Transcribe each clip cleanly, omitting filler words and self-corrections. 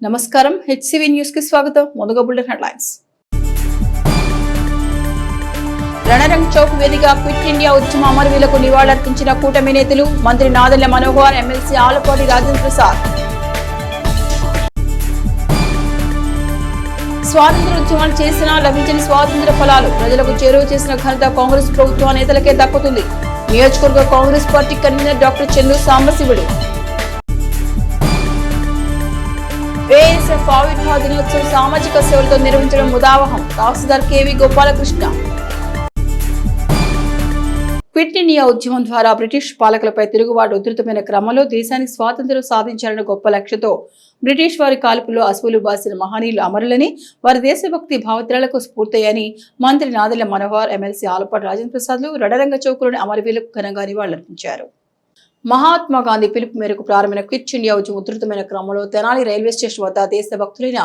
నమస్కారం HCV news కి స్వాగతం. ముందుగా బులెటిన్ హెడ్లైన్స్. రణరంగ్ చౌక్ వేదికగా క్విట్ ఇండియా ఉద్యమ అమరవీరులకు నివాళులర్పించిన కూటమి నేతలు. మంత్రి నాదెళ్ల మనోహర్, ఎమ్మెల్సీ ఆలపాటి రాజేంద్ర ప్రసాద్. స్వాతంత్ర ఉద్యమాలు చేసినా లభించిన స్వాతంత్ర ఫలాలు ప్రజలకు చేరువ చేసిన ఘనత కాంగ్రెస్ ప్రభుత్వ నేతలకే దక్కుతుంది. నియోజకవర్గ Congress party convener doctor Chandu Sambasivudu. ASF ఆవిర్భావ దినోత్సవం సామాజిక సేవలతో నిర్వహించడం ముదావహం. Tahsildar KV Gopalakrishna. Quit India ఉద్యమం ద్వారా బ్రిటిష్ పాలకులపై తిరుగుబాటు ఉధృతమైన క్రమంలో దేశానికి స్వాతంత్ర్యం సాధించాలన్న గొప్ప లక్ష్యంతో బ్రిటిష్ వారి కాల్పులో అసువులు బాసిన మహనీయులు అమరులని, వారి దేశభక్తి భావోద్రేకాలకు స్ఫూర్తయ్యని మంత్రి నాదెళ్ల మనోహర్, ఎమ్మెల్సీ ఆలపాటి రాజేంద్ర ప్రసాద్లు రడరంగ చౌక్లోని అమరవీరులకు ఘనంగా నివాళులర్పించారు. మహాత్మా గాంధీ పిలుపు మేరకు ప్రారంభమైన క్విట్ ఇండియా ఉద్యమం ఉధృతమైన క్రమంలో తెనాలి రైల్వే స్టేషన్ వద్ద దేశభక్తులైన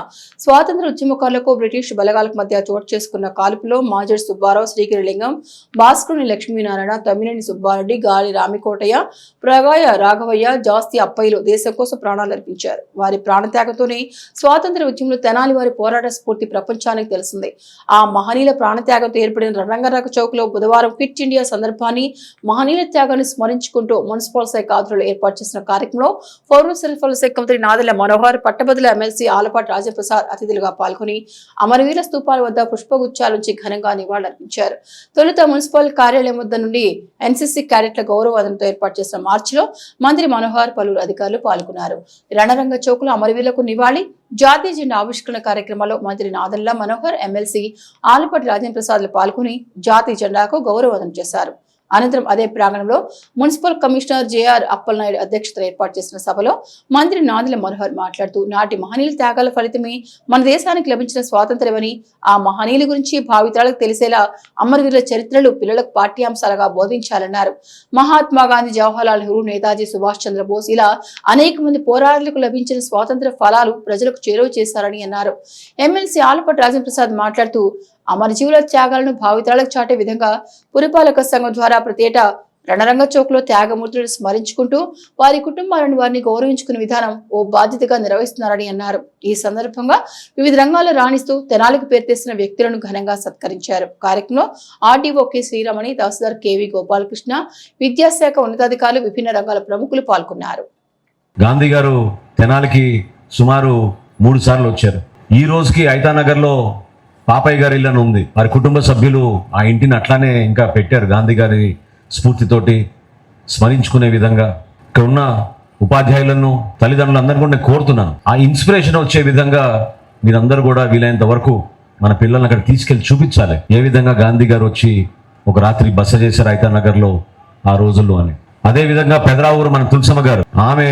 స్వాతంత్ర ఉద్యమకారులకు బ్రిటిష్ బలగాలకు మధ్య చోటు చేసుకున్న కాల్పులో మాజర్ సుబ్బారావు, శ్రీగిరిలింగం, భాస్కరుని లక్ష్మీనారాయణ, తమ్మినేని సుబ్బారెడ్డి, గాలి రామికోటయ్య, ప్రగాయ రాఘవయ్య, జాస్తి అప్పయ్యలు దేశం కోసం ప్రాణాలు అర్పించారు. వారి ప్రాణత్యాగంతోనే స్వాతంత్ర ఉద్యమంలో తెనాలి వారి పోరాట స్ఫూర్తి ప్రపంచానికి తెలిసింది. ఆ మహనీయుల ప్రాణత్యాగంతో ఏర్పడిన రణరంగ చౌక్ లో బుధవారం క్విట్ ఇండియా సందర్భాన్ని, మహనీయుల త్యాగాన్ని స్మరించుకుంటూ మున్సిపల్ శాఖ ఆధ్వర్యంలో ఏర్పాటు చేసిన కార్యక్రమంలో పౌర సరఫరాల శాఖ మంత్రి నాదెళ్ల మనోహర్, పట్టభద్రుల ఎమ్మెల్సీ ఆలపాటి రాజేంద్ర ప్రసాద్ అతిథులుగా పాల్గొని అమరవీర స్తూపాల వద్ద పుష్పగుచ్చాల నుంచి ఘనంగా నివాళులర్పించారు. తొలుత మున్సిపల్ కార్యాలయం వద్ద నుండి ఎన్సీసీ క్యాడెట్ల గౌరవవందనంతో ఏర్పాటు చేసిన మార్చిలో మంత్రి మనోహర్, పలువురు అధికారులు పాల్గొన్నారు. రణరంగ చౌక్ లో అమరవీరులకు నివాళి, జాతీయ జెండా ఆవిష్కరణ కార్యక్రమంలో మంత్రి నాదెళ్ల మనోహర్, ఎమ్మెల్సీ ఆలపాటి రాజేంద్ర ప్రసాద్ పాల్గొని జాతీయ జెండాకు గౌరవవందనం చేశారు. అనంతరం అదే ప్రాంగణంలో మున్సిపల్ కమిషనర్ జేఆర్ అప్పలనాయుడు అధ్యక్షతన ఏర్పాటు చేసిన సభలో మంత్రి నాదెళ్ల మనోహర్ మాట్లాడుతూ, నాటి మహనీయుల త్యాగాల ఫలితమే మన దేశానికి లభించిన స్వాతంత్ర్యమని, ఆ మహనీయుల గురించి భావితరాలకు తెలిసేలా అమరవీరుల చరిత్రలు పిల్లలకు పాఠ్యాంశాలుగా బోధించాలన్నారు. మహాత్మా గాంధీ, జవహర్లాల్ నెహ్రూ, నేతాజీ సుభాష్ చంద్రబోస్ ఇలా అనేక మంది పోరాటాలకు లభించిన స్వాతంత్ర ఫలాలు ప్రజలకు చేరువ చేశారని అన్నారు. ఎమ్మెల్సీ ఆలపాటి రాజేంద్ర ప్రసాద్ మాట్లాడుతూ, అమరజీవుల త్యాగాలను భావితరాలకు చాటే విధంగా పురపాలక సంఘం ద్వారా ప్రతి ఏటా రణరంగ చౌక్ లో త్యాగమూర్తులను స్మరించుకుంటూ వారి కుటుంబాలను వారిని గౌరవించుకునే విధానం ఓ బాధ్యతగా నిర్వహిస్తున్నారని అన్నారు. ఈ సందర్భంగా వివిధ రంగాల్లో రాణిస్తూ తెనాలికి పేరు తెస్తున్న వ్యక్తులను ఘనంగా సత్కరించారు. కార్యక్రమంలో ఆర్డీఓ కె శ్రీరమణి, తహసీల్దార్ కేవీ గోపాలకృష్ణ, విద్యాశాఖ ఉన్నతాధికారులు, విభిన్న రంగాల ప్రముఖులు పాల్గొన్నారు. గాంధీ గారు తెనాలికి సుమారు 3 సార్లు వచ్చారు. ఈ రోజుకి ఐతానగర్ లో పాపయ్య గారి ఇల్లు ఉంది. వారి కుటుంబ సభ్యులు ఆ ఇంటిని అట్లానే ఇంకా పెట్టారు. గాంధీ గారి స్ఫూర్తితోటి స్మరించుకునే విధంగా ఇక్కడ ఉన్న ఉపాధ్యాయులను, తల్లిదండ్రులందరూ కూడా నేను కోరుతున్నాను, ఆ ఇన్స్పిరేషన్ వచ్చే విధంగా మీరందరూ కూడా వీలైనంత వరకు మన పిల్లల్ని అక్కడ తీసుకెళ్లి చూపించాలి. ఏ విధంగా గాంధీ గారు వచ్చి ఒక రాత్రి బస చేశారు ఐతానగర్లో ఆ రోజుల్లో అని. అదేవిధంగా పెదరావూరు మన తులసమ్మ గారు, ఆమె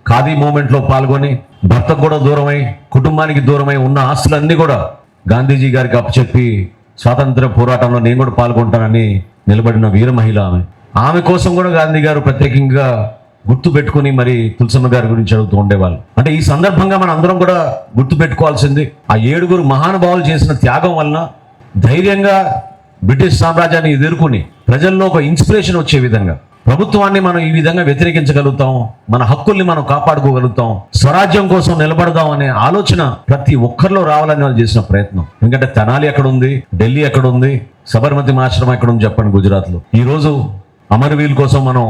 ఖాదీ మూవ్మెంట్లో పాల్గొని భర్తకు కూడా దూరమై, కుటుంబానికి దూరమై ఉన్న ఆస్తులన్నీ కూడా గాంధీజీ గారికి అప్పచెప్పి స్వాతంత్ర పోరాటంలో నేను కూడా పాల్గొంటానని నిలబడిన వీర మహిళ ఆమె కోసం కూడా గాంధీ గారు ప్రత్యేకంగా గుర్తు పెట్టుకుని మరి తులసమ్మ గారి గురించి అడుగుతూ ఉండేవాళ్ళు. అంటే ఈ సందర్భంగా మనం అందరం కూడా గుర్తు పెట్టుకోవాల్సింది, ఆ 7 మహానుభావులు చేసిన త్యాగం వలన ధైర్యంగా బ్రిటిష్ సామ్రాజ్యాన్ని ఎదుర్కొని ప్రజల్లో ఒక ఇన్స్పిరేషన్ వచ్చే విధంగా ప్రభుత్వాన్ని మనం ఈ విధంగా వ్యతిరేకించగలుగుతాం, మన హక్కుల్ని మనం కాపాడుకోగలుగుతాం, స్వరాజ్యం కోసం నిలబడదాం అనే ఆలోచన ప్రతి ఒక్కరిలో రావాలని వాళ్ళు చేసిన ప్రయత్నం. ఎందుకంటే తెనాలి ఎక్కడ ఉంది, ఢిల్లీ ఎక్కడ ఉంది, సబర్మతి ఆశ్రమం ఎక్కడ ఉంది చెప్పండి గుజరాత్లో. ఈ రోజు అమరవీరుల కోసం మనం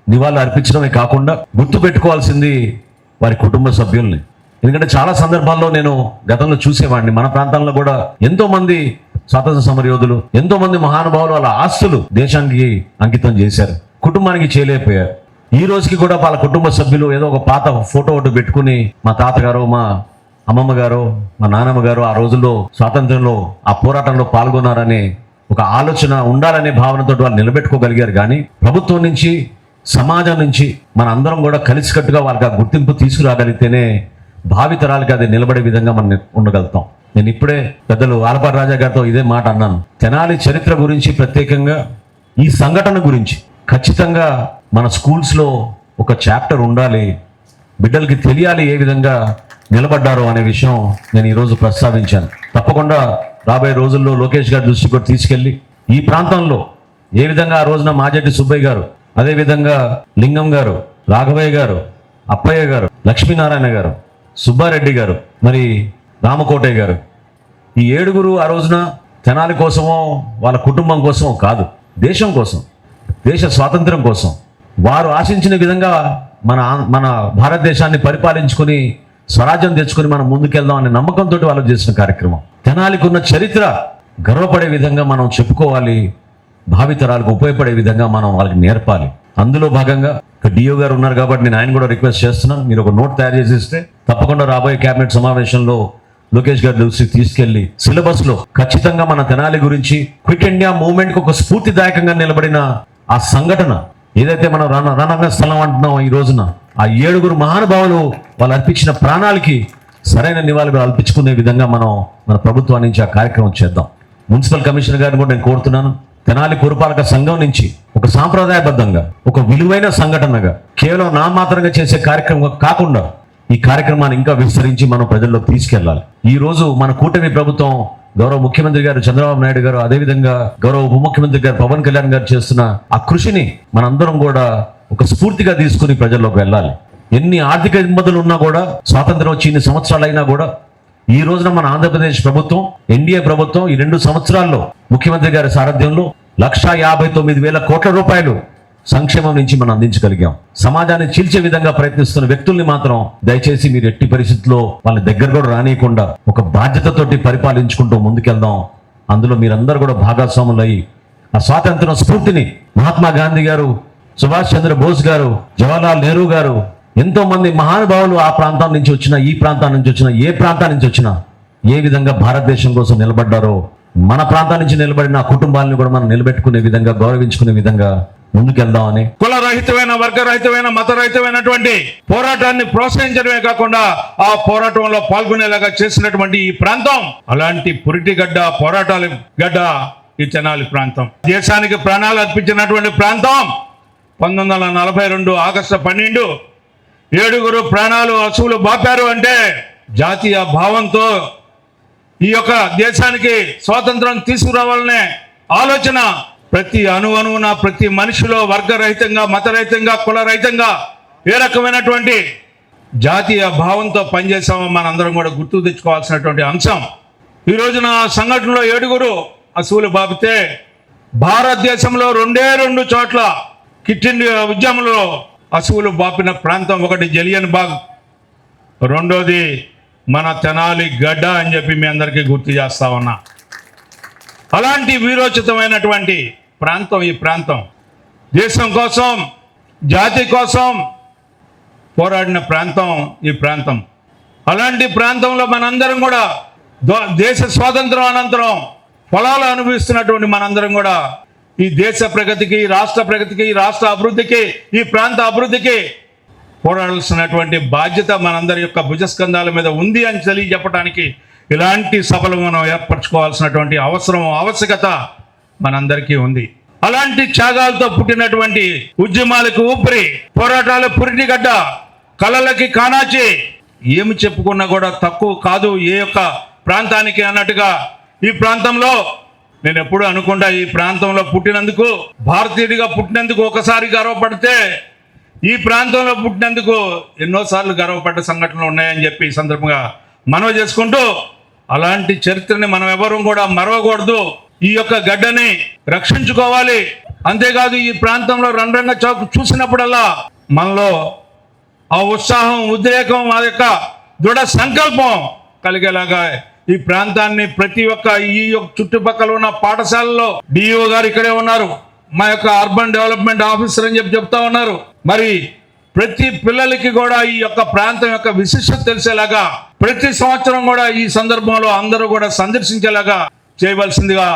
నివాళులు అర్పించడమే కాకుండా గుర్తు పెట్టుకోవాల్సింది వారి కుటుంబ సభ్యుల్ని. ఎందుకంటే చాలా సందర్భాల్లో నేను గతంలో చూసేవాడిని, మన ప్రాంతాల్లో కూడా ఎంతో మంది స్వాతంత్ర సమరయోధులు, ఎంతో మంది మహానుభావులు వాళ్ళ ఆస్తులు దేశానికి అంకితం చేశారు, కుటుంబానికి చేయలేకపోయారు. ఈ రోజుకి కూడా వాళ్ళ కుటుంబ సభ్యులు ఏదో ఒక పాత ఫోటో ఒకటి పెట్టుకుని మా తాతగారు, మా అమ్మమ్మ గారు, మా నాన్నమ్మ గారు ఆ రోజుల్లో స్వాతంత్రంలో ఆ పోరాటంలో పాల్గొన్నారనే ఒక ఆలోచన ఉండాలనే భావనతో వాళ్ళు నిలబెట్టుకోగలిగారు. కానీ ప్రభుత్వం నుంచి, సమాజం నుంచి మన అందరం కూడా కలిసికట్టుగా వాళ్ళకి ఆ గుర్తింపు తీసుకురాగలిగితేనే భావితరాలకి అది నిలబడే విధంగా మనం ఉండగలుగుతాం. నేను ఇప్పుడే పెద్దలు ఆలపాటి రాజా గారితో ఇదే మాట అన్నాను. తెనాలి చరిత్ర గురించి, ప్రత్యేకంగా ఈ సంఘటన గురించి ఖచ్చితంగా మన స్కూల్స్లో ఒక చాప్టర్ ఉండాలి, బిడ్డలకి తెలియాలి ఏ విధంగా నిలబడ్డారో అనే విషయం నేను ఈరోజు ప్రస్తావించాను. తప్పకుండా రాబోయే రోజుల్లో లోకేష్ గారి దృష్టికి కూడా తీసుకెళ్ళి ఈ ప్రాంతంలో ఏ విధంగా ఆ రోజున మాజెట్టి సుబ్బయ్య గారు, అదేవిధంగా లింగం గారు, రాఘవయ్య గారు, అప్పయ్య గారు, లక్ష్మీనారాయణ గారు, సుబ్బారెడ్డి గారు, మరి రామకోటయ్య గారు, ఈ 7 ఆ రోజున తెనాలి కోసమో వాళ్ళ కుటుంబం కోసమో కాదు, దేశం కోసం, దేశ స్వాతంత్రం కోసం వారు ఆశించిన విధంగా మన భారతదేశాన్ని పరిపాలించుకొని స్వరాజ్యం తెచ్చుకొని మనం ముందుకెళ్దాం అనే నమ్మకంతో వాళ్ళు చేసిన కార్యక్రమం. తెనాలికి ఉన్న చరిత్ర గర్వపడే విధంగా మనం చెప్పుకోవాలి, భావితరాలకు ఉపయోగపడే విధంగా మనం వాళ్ళకి నేర్పాలి. అందులో భాగంగా డిఓ గారు ఉన్నారు కాబట్టి నేను ఆయన కూడా రిక్వెస్ట్ చేస్తున్నాను, మీరు ఒక నోట్ తయారు చేసి ఇస్తే తప్పకుండా రాబోయే కేబినెట్ సమావేశంలో లోకేష్ గారి దృష్టికి తీసుకెళ్లి సిలబస్ లో ఖచ్చితంగా మన తెనాలి గురించి క్విట్ ఇండియా మూవ్మెంట్ కు ఒక స్ఫూర్తిదాయకంగా నిలబడిన ఆ సంఘటన ఏదైతే మనం రణరంగ స్థలం అంటున్నాం ఈ రోజున, ఆ 7 మహానుభావులు వాళ్ళు అర్పించిన ప్రాణాలకి సరైన నివాళులు అర్పించుకునే విధంగా మనం మన ప్రభుత్వం నుంచి ఆ కార్యక్రమం చేద్దాం. మున్సిపల్ కమిషనర్ గారిని కూడా నేను కోరుతున్నాను, తెనాలి పురపాలక సంఘం నుంచి ఒక సాంప్రదాయబద్ధంగా ఒక విలువైన సంఘటనగా కేవలం నామాత్రంగా చేసే కార్యక్రమం కాకుండా ఈ కార్యక్రమాన్ని ఇంకా విస్తరించి మనం ప్రజల్లోకి తీసుకెళ్లాలి. ఈ రోజు మన కూటమి ప్రభుత్వం గౌరవ ముఖ్యమంత్రి గారు చంద్రబాబు నాయుడు గారు, అదేవిధంగా గౌరవ ఉప ముఖ్యమంత్రి గారు పవన్ కళ్యాణ్ గారు చేస్తున్న ఆ కృషిని మనందరం కూడా ఒక స్ఫూర్తిగా తీసుకుని ప్రజల్లోకి వెళ్ళాలి. ఎన్ని ఆర్థిక ఇబ్బందులు ఉన్నా కూడా, స్వాతంత్రం వచ్చి ఇన్ని సంవత్సరాలైనా కూడా ఈ రోజున మన ఆంధ్రప్రదేశ్ ప్రభుత్వం, ఎన్డీఏ ప్రభుత్వం ఈ 2 సంవత్సరాల్లో ముఖ్యమంత్రి గారి సారథ్యంలో 1,59,000 కోట్ల రూపాయలు సంక్షేమం నుంచి మనం అందించగలిగాం. సమాజాన్ని చీల్చే విధంగా ప్రయత్నిస్తున్న వ్యక్తుల్ని మాత్రం దయచేసి మీరు ఎట్టి పరిస్థితుల్లో వాళ్ళ దగ్గర కూడా రానియకుండా ఒక బాధ్యతతోటి పరిపాలించుకుంటూ ముందుకెళ్దాం. అందులో మీరందరూ కూడా భాగస్వాములయ్యి ఆ స్వాతంత్ర స్ఫూర్తిని మహాత్మా గాంధీ గారు, సుభాష్ చంద్ర బోస్ గారు, జవహర్లాల్ నెహ్రూ గారు, ఎంతో మంది మహానుభావులు ఆ ప్రాంతం నుంచి వచ్చిన, ఈ ప్రాంతం నుంచి వచ్చిన, ఏ ప్రాంతం నుంచి వచ్చినా ఏ విధంగా భారతదేశం కోసం నిలబడ్డారో మన ప్రాంతం నుంచి నిలబడిన కుటుంబాలను కూడా మనం నిలబెట్టుకునే విధంగా, గౌరవించుకునే విధంగా ముందుకెళ్దామని, కులరహితమైన, వర్గరహితమైన, మతరహితమైనటువంటి పోరాటాన్ని ప్రోత్సహించడమే కాకుండా ఆ పోరాటంలో పాల్గొనేలాగా చేసినటువంటి ఈ ప్రాంతం, అలాంటి పురిటి గడ్డ, పోరాటాల గడ్డ ఈ తెనాలి ప్రాంతం. దేశానికి ప్రాణాలు అర్పించినటువంటి ప్రాంతం. 1942 ఆగస్టు 12 7 ప్రాణాలు అసువులు బాపారు అంటే జాతీయ భావంతో ఈ యొక్క దేశానికి స్వాతంత్రం తీసుకురావాలనే ఆలోచన ప్రతి అణువున, ప్రతి మనిషిలో వర్గరహితంగా, మతరహితంగా, కులరహితంగా ఏ రకమైనటువంటి జాతీయ భావంతో పనిచేసామో మనందరం కూడా గుర్తు తెచ్చుకోవాల్సినటువంటి అంశం. ఈ రోజున సంఘటనలో 7 అసువులు బాపితే భారతదేశంలో 2 చోట్ల క్విట్ ఇండియా ఉద్యమంలో అసువులు బాపిన ప్రాంతం ఒకటి జలియన్ బాగ్, రెండోది మన తెనాలి గడ్డ అని చెప్పి మీ అందరికీ గుర్తు చేస్తా ఉన్నా. అలాంటి వీరోచితమైనటువంటి ప్రాంతం ఈ ప్రాంతం. దేశం కోసం, జాతి కోసం పోరాడిన ప్రాంతం ఈ ప్రాంతం. అలాంటి ప్రాంతంలో మనందరం కూడా దేశ స్వాతంత్రం అనంతరం ఫలాలు అనుభవిస్తున్నటువంటి మనందరం కూడా ఈ దేశ ప్రగతికి, రాష్ట్ర ప్రగతికి, రాష్ట్ర అభివృద్ధికి, ఈ ప్రాంత అభివృద్ధికి పోరాడాల్సినటువంటి బాధ్యత మనందరి యొక్క భుజస్కంధాల మీద ఉంది అని తెలియజెప్పడానికి ఇలాంటి సభలు మనం ఏర్పరచుకోవాల్సినటువంటి అవసరం, ఆవశ్యకత మనందరికీ ఉంది. అలాంటి త్యాగాలతో పుట్టినటువంటి ఉద్యమాలకు ఊపిరి, పోరాటాలు పురిటిగడ్డ, కళలకి కానాచి, ఏమి చెప్పుకున్నా కూడా తక్కువ కాదు ఏ యొక్క ప్రాంతానికి అన్నట్టుగా ఈ ప్రాంతంలో నేను ఎప్పుడు అనుకుంటా, ఈ ప్రాంతంలో పుట్టినందుకు, భారతీయుడిగా పుట్టినందుకు ఒకసారి గర్వపడితే ఈ ప్రాంతంలో పుట్టినందుకు ఎన్నోసార్లు గర్వపడ్డ సంఘటనలు ఉన్నాయని చెప్పి ఈ సందర్భంగా మనవి చేసుకుంటూ, అలాంటి చరిత్రని మనం ఎవరూ కూడా మరవకూడదు. ఈ యొక్క గడ్డని రక్షించుకోవాలి. అంతేకాదు ఈ ప్రాంతంలో రణరంగ చౌక్ చూసినప్పుడల్లా మనలో ఆ ఉత్సాహం, ఉద్రేకం, ఆ యొక్క దృఢ సంకల్పం కలిగేలాగా ఈ ప్రాంతాన్ని ప్రతి ఒక్క ఈ చుట్టుపక్కల ఉన్న పాఠశాలలో డిఓ గారు ఇక్కడే ఉన్నారు, మా యొక్క అర్బన్ డెవలప్మెంట్ ఆఫీసర్ అని చెప్తా ఉన్నారు. మరి ప్రతి పిల్లలకి కూడా ఈ యొక్క ప్రాంతం యొక్క విశిష్టత తెలిసేలాగా ప్రతి సంవత్సరం కూడా ఈ సందర్భంలో అందరూ కూడా సందర్శించేలాగా చేయవలసిందిగా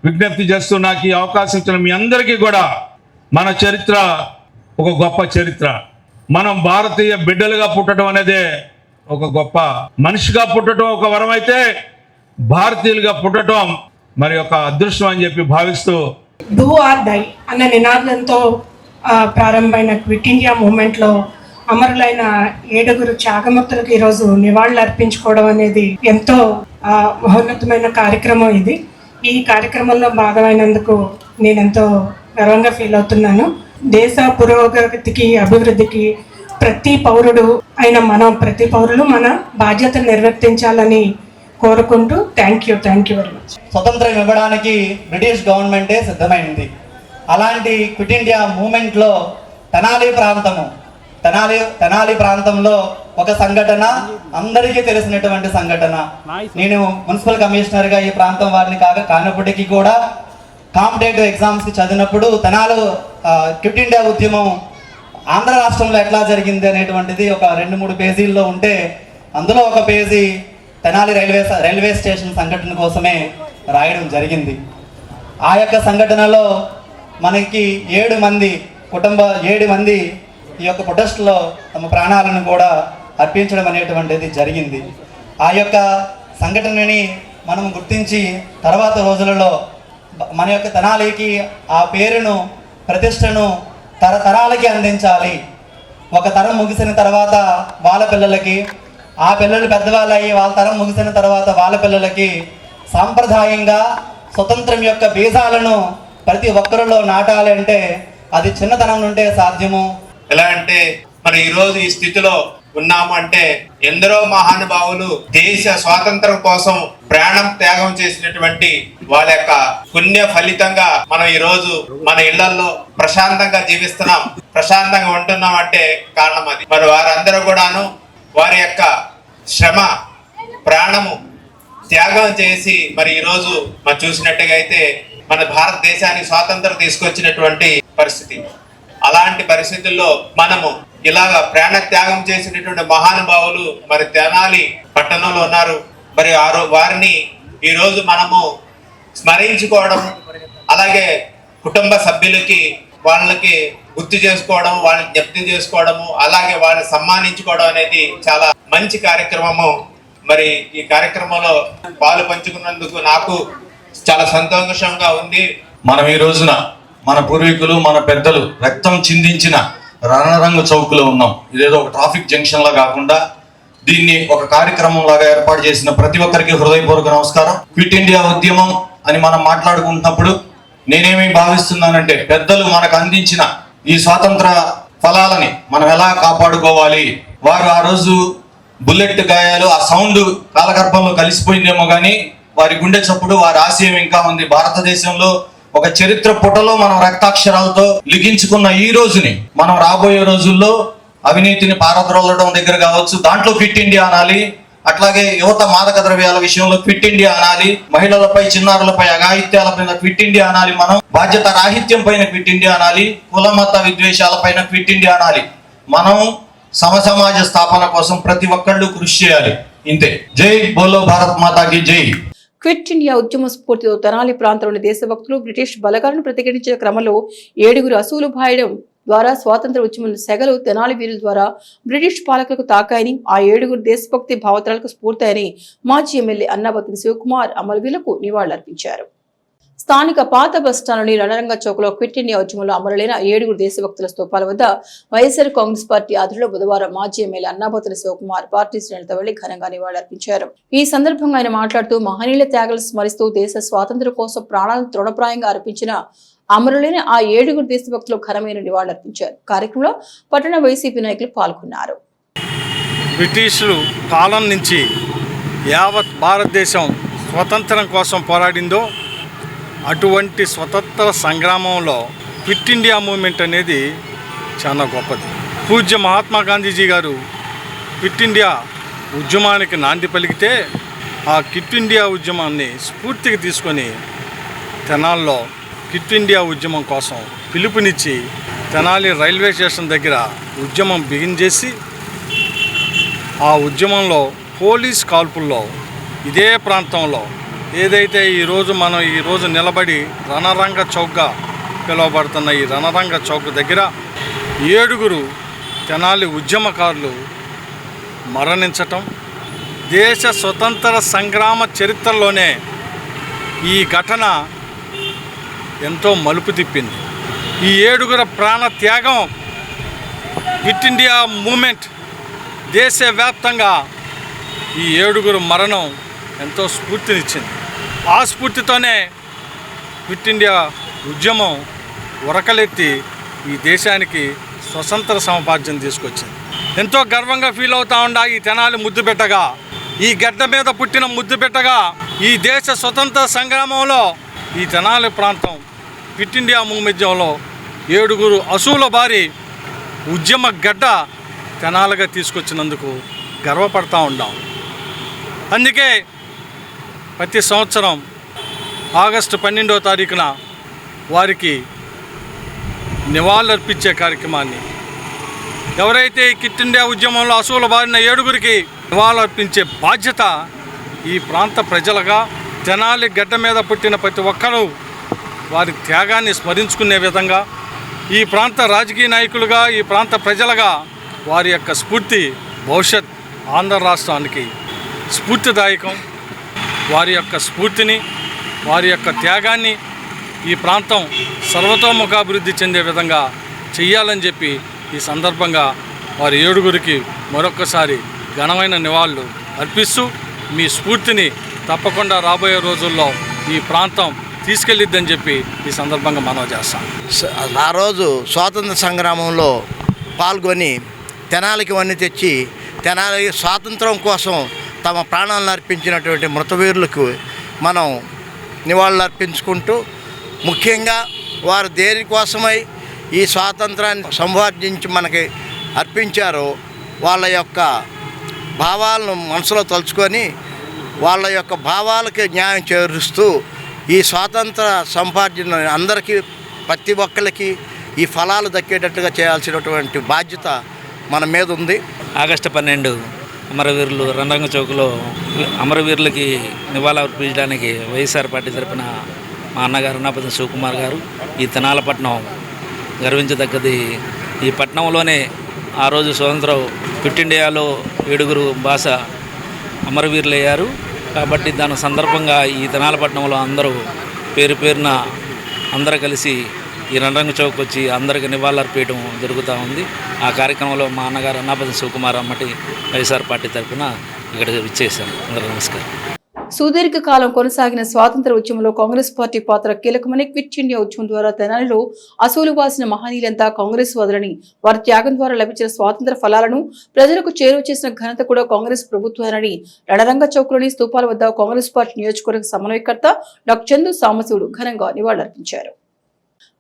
విజ్ఞప్తి చేస్తూ నాకు ఈ అవకాశం ఇచ్చిన మీ అందరికీ కూడా, మన చరిత్ర ఒక గొప్ప చరిత్ర. మనం భారతీయ బిడ్డలుగా పుట్టడం అనేదే ఒక గొప్ప, మనిషిగా పుట్టడం ఒక వరం అయితే భారతీయులుగా పుట్టడం మరి ఒక అదృష్టం అని చెప్పి భావిస్తూ, డూ ఆర్ డై అన్న నినాదంతో ప్రారంభమైన క్విట్ ఇండియా మూమెంట్లో అమరులైన 7 త్యాగమూర్తులకు ఈరోజు నివాళులు అర్పించుకోవడం అనేది ఎంతో మహోన్నతమైన కార్యక్రమం. ఇది ఈ కార్యక్రమంలో భాగమైనందుకు నేను ఎంతో గర్వంగా ఫీల్ అవుతున్నాను. దేశ పురోగతికి, అభివృద్ధికి ప్రతి పౌరుడు ప్రతి పౌరులు మన బాధ్యతను నిర్వర్తించాలని కోరుకుంటూ థ్యాంక్ యూ వెరీ మచ్. స్వతంత్రం ఇవ్వడానికి బ్రిటిష్ గవర్నమెంటే సిద్ధమైంది. అలాంటి క్విట్ ఇండియా మూమెంట్లో తెనాలి ప్రాంతంలో ఒక సంఘటన అందరికీ తెలిసినటువంటి సంఘటన. నేను మున్సిపల్ కమిషనర్గా ఈ ప్రాంతం వారిని కానప్పటికీ కూడా కాంపిటేటివ్ ఎగ్జామ్స్కి చదివినప్పుడు తెనాలి క్విట్ ఇండియా ఉద్యమం ఆంధ్ర రాష్ట్రంలో ఎట్లా జరిగింది అనేటువంటిది ఒక 2-3 పేజీల్లో ఉంటే అందులో ఒక పేజీ తెనాలి రైల్వే స్టేషన్ సంఘటన కోసమే రాయడం జరిగింది. ఆ యొక్క సంఘటనలో మనకి 7 మంది ఈ యొక్క ప్రొటెస్ట్లో తమ ప్రాణాలను కూడా అర్పించడం అనేటువంటిది జరిగింది. ఆ యొక్క సంఘటనని మనం గుర్తించి తర్వాత రోజులలో మన యొక్క తెనాలికి ఆ పేరును ప్రతిష్టను తరతరాలకి అందించాలి. ఒక తరం ముగిసిన తర్వాత వాళ్ళ పిల్లలకి, ఆ పిల్లలు పెద్దవాళ్ళు అయ్యి వాళ్ళ తరం ముగిసిన తర్వాత వాళ్ళ పిల్లలకి సాంప్రదాయంగా స్వతంత్రం యొక్క బీజాలను ప్రతి ఒక్కరిలో నాటాలి అంటే అది చిన్నతనం నుండే సాధ్యము. ఎలా అంటే మనం ఈరోజు ఈ స్థితిలో ఉన్నాము అంటే ఎందరో మహానుభావులు దేశ స్వాతంత్రం కోసం ప్రాణం త్యాగం చేసినటువంటి వాళ్ళ యొక్క పుణ్య ఫలితంగా మనం ఈ రోజు మన ఇళ్లలో ప్రశాంతంగా జీవిస్తున్నాం, ప్రశాంతంగా ఉంటున్నాం అంటే కారణం అది. మరి వారందరూ కూడాను వారి యొక్క శ్రమ ప్రాణము త్యాగం చేసి మరి ఈ రోజు మనం చూసినట్టుగా అయితే మన భారతదేశానికి స్వాతంత్రం తీసుకొచ్చినటువంటి పరిస్థితి. అలాంటి పరిస్థితుల్లో మనము ఇలాగ ప్రాణ త్యాగం చేసినటువంటి మహానుభావులు మరి తెనాలి పట్టణంలో ఉన్నారు. మరి వారిని ఈరోజు మనము స్మరించుకోవడం, అలాగే కుటుంబ సభ్యులకి వాళ్ళకి గుర్తు చేసుకోవడం, వాళ్ళని జ్ఞప్తి చేసుకోవడము, అలాగే వాళ్ళని సన్మానించుకోవడం అనేది చాలా మంచి కార్యక్రమము. మరి ఈ కార్యక్రమంలో పాలు పంచుకున్నందుకు నాకు చాలా సంతోషంగా ఉంది. మనం ఈ రోజున మన పూర్వీకులు మన పెద్దలు రక్తం చిందించిన రణరంగ చౌక్లో ఉన్నాం. ఇదేదో ఒక ట్రాఫిక్ జంక్షన్ లా కాకుండా దీన్ని ఒక కార్యక్రమం లాగా ఏర్పాటు చేసిన ప్రతి ఒక్కరికి హృదయపూర్వక నమస్కారం. క్విట్ ఇండియా ఉద్యమం అని మనం మాట్లాడుకుంటున్నప్పుడు నేనేమి భావిస్తున్నానంటే పెద్దలు మనకు అందించిన ఈ స్వాతంత్ర ఫలాలని మనం ఎలా కాపాడుకోవాలి. వారు ఆ రోజు బుల్లెట్ గాయాలు ఆ సౌండ్ కాలగర్భంలో కలిసిపోయిందేమో కానీ వారి గుండె చప్పుడు వారి ఆశయం ఇంకా ఉంది. భారతదేశంలో ఒక చరిత్ర పుటలో మనం రక్తాక్షరాలతో లిఖించుకున్న ఈ రోజుని మనం రాబోయే రోజుల్లో అవినీతిని పారద్రోలడం దగ్గర కావచ్చు, దాంట్లో క్విట్ ఇండియా అనాలి. అట్లాగే యువత మాదక ద్రవ్యాల విషయంలో క్విట్ ఇండియా అనాలి. మహిళలపై చిన్నారులపై అఘాయిత్యాల పైన క్విట్ ఇండియా అనాలి. మనం బాధ్యత రాహిత్యం పైన క్విట్ ఇండియా అనాలి. కుల మత విద్వేషాల పైన క్విట్ ఇండియా అనాలి. మనం సమసమాజ స్థాపన కోసం ప్రతి ఒక్కళ్ళు కృషి చేయాలి. ఇంతే. జై బోలో భారత్ మాతాకి జై. క్విట్ ఇండియా ఉద్యమ స్ఫూర్తితో తెనాలి ప్రాంతంలోని దేశభక్తులు బ్రిటిష్ బలగాలను ప్రతిఘటించిన క్రమంలో 7 అసువులు బాయడం ద్వారా స్వాతంత్ర ఉద్యమం సెగలు తెనాలి వీరుల ద్వారా బ్రిటిష్ పాలకులకు తాకాయని, ఆ 7 దేశభక్తి భావతరాలకు స్ఫూర్తాయని మాజీ ఎమ్మెల్యే అన్నాబత్తుని శివకుమార్ అమరవీరులకు నివాళులర్పించారు. స్థానిక పాత బస్టాండ్లోని రణరంగ చౌక్లో క్విట్ ఇండియా ఉద్యమంలో అమరులైన 7 దేశభక్తుల స్తూపాల వద్ద వైఎస్ఆర్ కాంగ్రెస్ పార్టీ ఆధ్వర్యంలో బుధవారం మాజీ ఎమ్మెల్యే అన్నాబత్తుని శివకుమార్ పార్టీ శ్రేణులతో వెళ్లి ఘనంగా నివాళులర్పించారు. ఈ సందర్భంగా ఆయన మాట్లాడుతూ మహనీయుల త్యాగాలు స్మరిస్తూ దేశ స్వాతంత్ర్యం కోసం ప్రాణాలను తృణప్రాయంగా అర్పించిన అమరులైన ఆ 7 దేశభక్తులు ఘనమైన నివాళులర్పించారు. కార్యక్రమంలో పట్టణ వైసీపీ నాయకులు పాల్గొన్నారు. బ్రిటిషులు కాలం నుంచి యావత్ భారతదేశం స్వతంత్రం కోసం పోరాడిందో అటువంటి స్వతంత్ర సంగ్రామంలో క్విట్ ఇండియా మూమెంట్ అనేది చాలా గొప్పది. పూజ్య మహాత్మా గాంధీజీ గారు క్విట్ ఇండియా ఉద్యమానికి నాంది పలికితే ఆ క్విట్ ఇండియా ఉద్యమాన్ని స్ఫూర్తిగా తీసుకొని తెనాలిలో క్విట్ ఇండియా ఉద్యమం కోసం పిలుపునిచ్చి తెనాలి రైల్వే స్టేషన్ దగ్గర ఉద్యమం బిగించేసి ఆ ఉద్యమంలో పోలీస్ కాల్పుల్లో ఇదే ప్రాంతంలో ఏదైతే మనం ఈరోజు నిలబడి రణరంగ చౌక్గా పిలువబడుతున్న ఈ రణరంగ చౌక్ దగ్గర 7 తెనాలి ఉద్యమకారులు మరణించటం దేశ స్వతంత్ర సంగ్రామ చరిత్రలోనే ఈ ఘటన ఎంతో మలుపు తిప్పింది. ఈ 7 ప్రాణ త్యాగం క్విట్ ఇండియా మూమెంట్ దేశవ్యాప్తంగా ఈ 7 మరణం ఎంతో స్ఫూర్తినిచ్చింది. ఆ స్ఫూర్తితోనే క్విట్ ఇండియా ఉద్యమం ఉరకలెత్తి ఈ దేశానికి స్వతంత్ర సముపార్జన తీసుకొచ్చింది. ఎంతో గర్వంగా ఫీల్ అవుతా ఉండా ఈ తెనాలి ముద్దు పెట్టగా, ఈ గడ్డ మీద పుట్టిన ముద్దు పెట్టగా, ఈ దేశ స్వతంత్ర సంగ్రామంలో ఈ తెనాలి ప్రాంతం క్విట్ ఇండియా మూవ్మెంట్లో 7 అసూల బారి ఉద్యమ గడ్డ తెనాలిగా తీసుకొచ్చినందుకు గర్వపడతా ఉన్నాం. అందుకే ప్రతి సంవత్సరం ఆగస్టు 12వ తారీఖున వారికి నివాళులర్పించే కార్యక్రమాన్ని, ఎవరైతే ఈ క్విట్ ఇండియా ఉద్యమంలో అసూలు బారిన 7గురికి నివాళులర్పించే బాధ్యత ఈ ప్రాంత ప్రజలుగా, తెనాలి గడ్డ మీద పుట్టిన ప్రతి ఒక్కరూ వారి త్యాగాన్ని స్మరించుకునే విధంగా, ఈ ప్రాంత రాజకీయ నాయకులుగా, ఈ ప్రాంత ప్రజలుగా వారి యొక్క స్ఫూర్తి భవిష్యత్ ఆంధ్ర రాష్ట్రానికి స్ఫూర్తిదాయకం. వారి యొక్క స్ఫూర్తిని, వారి యొక్క త్యాగాన్ని ఈ ప్రాంతం సర్వతోముఖాభివృద్ధి చెందే విధంగా చెయ్యాలని చెప్పి ఈ సందర్భంగా వారి 7గురికి మరొక్కసారి ఘనమైన నివాళులు అర్పిస్తూ, మీ స్ఫూర్తిని తప్పకుండా రాబోయే రోజుల్లో ఈ ప్రాంతం తీసుకెళ్ళిద్దని చెప్పి ఈ సందర్భంగా మనవి చేస్తాం. ఆ రోజు స్వాతంత్ర సంగ్రామంలో పాల్గొని తెనాలికి వన్నీ తెచ్చి తెనాలి స్వాతంత్రం కోసం తమ ప్రాణాలను అర్పించినటువంటి మృతవీరులకు మనం నివాళులు అర్పించుకుంటూ, ముఖ్యంగా వారు దేనికోసమై ఈ స్వాతంత్రాన్ని సంపాదించి మనకి అర్పించారో వాళ్ళ యొక్క భావాలను మనసులో తలుచుకొని వాళ్ళ యొక్క భావాలకి న్యాయం చేరుస్తూ ఈ స్వాతంత్ర సంపార్జన అందరికీ, ప్రతి ఒక్కరికి ఈ ఫలాలు దక్కేటట్టుగా చేయాల్సినటువంటి బాధ్యత మన మీద ఉంది. ఆగస్టు 12 అమరవీరులు రణరంగ చౌక్లో అమరవీరులకి నివాళులు అర్పించడానికి వైఎస్ఆర్ పార్టీ తరపున మా అన్నగారు అన్నాపతి శివకుమార్ గారు, ఈ తెనాలపట్నం గర్వించదగ్గది. ఈ పట్టణంలోనే ఆ రోజు స్వతంత్రం క్విట్ ఇండియాలో 7 భాష అమరవీరులు అయ్యారు. కాబట్టి దాని సందర్భంగా ఈ తెనాలపట్నంలో అందరూ పేరు పేరున అందరూ కలిసి ఈ రణరంగ చౌక్ వచ్చి అందరికి నివాళులర్పించడం జరుగుతూ ఉంది. ఆ కార్యక్రమంలో మా అన్నగారు అన్నాపతి శివకుమార్ అమ్మటి వైఎస్ఆర్ పార్టీ తరఫున ఇక్కడికి విచ్చేశాం. అందరూ నమస్కారం. సుదీర్ఘకాలం కొనసాగిన స్వాతంత్ర ఉద్యమంలో కాంగ్రెస్ పార్టీ పాత్ర కీలకమని క్విట్ ఇండియా ఉద్యమం ద్వారా తెనాలిలో అసూలు బాసిన మహనీయులంతా కాంగ్రెస్ వదలని, వారి త్యాగం ద్వారా లభించిన స్వాతంత్ర ఫలాలను ప్రజలకు చేరువ చేసిన ఘనత కూడా కాంగ్రెస్ ప్రభుత్వాలని రణరంగ చౌక్లోని స్తూపాల వద్ద కాంగ్రెస్ పార్టీ నియోజకవర్గ సమన్వయకర్త డాక్టర్ చందు సాంబశివుడు ఘనంగా నివాళులర్పించారు.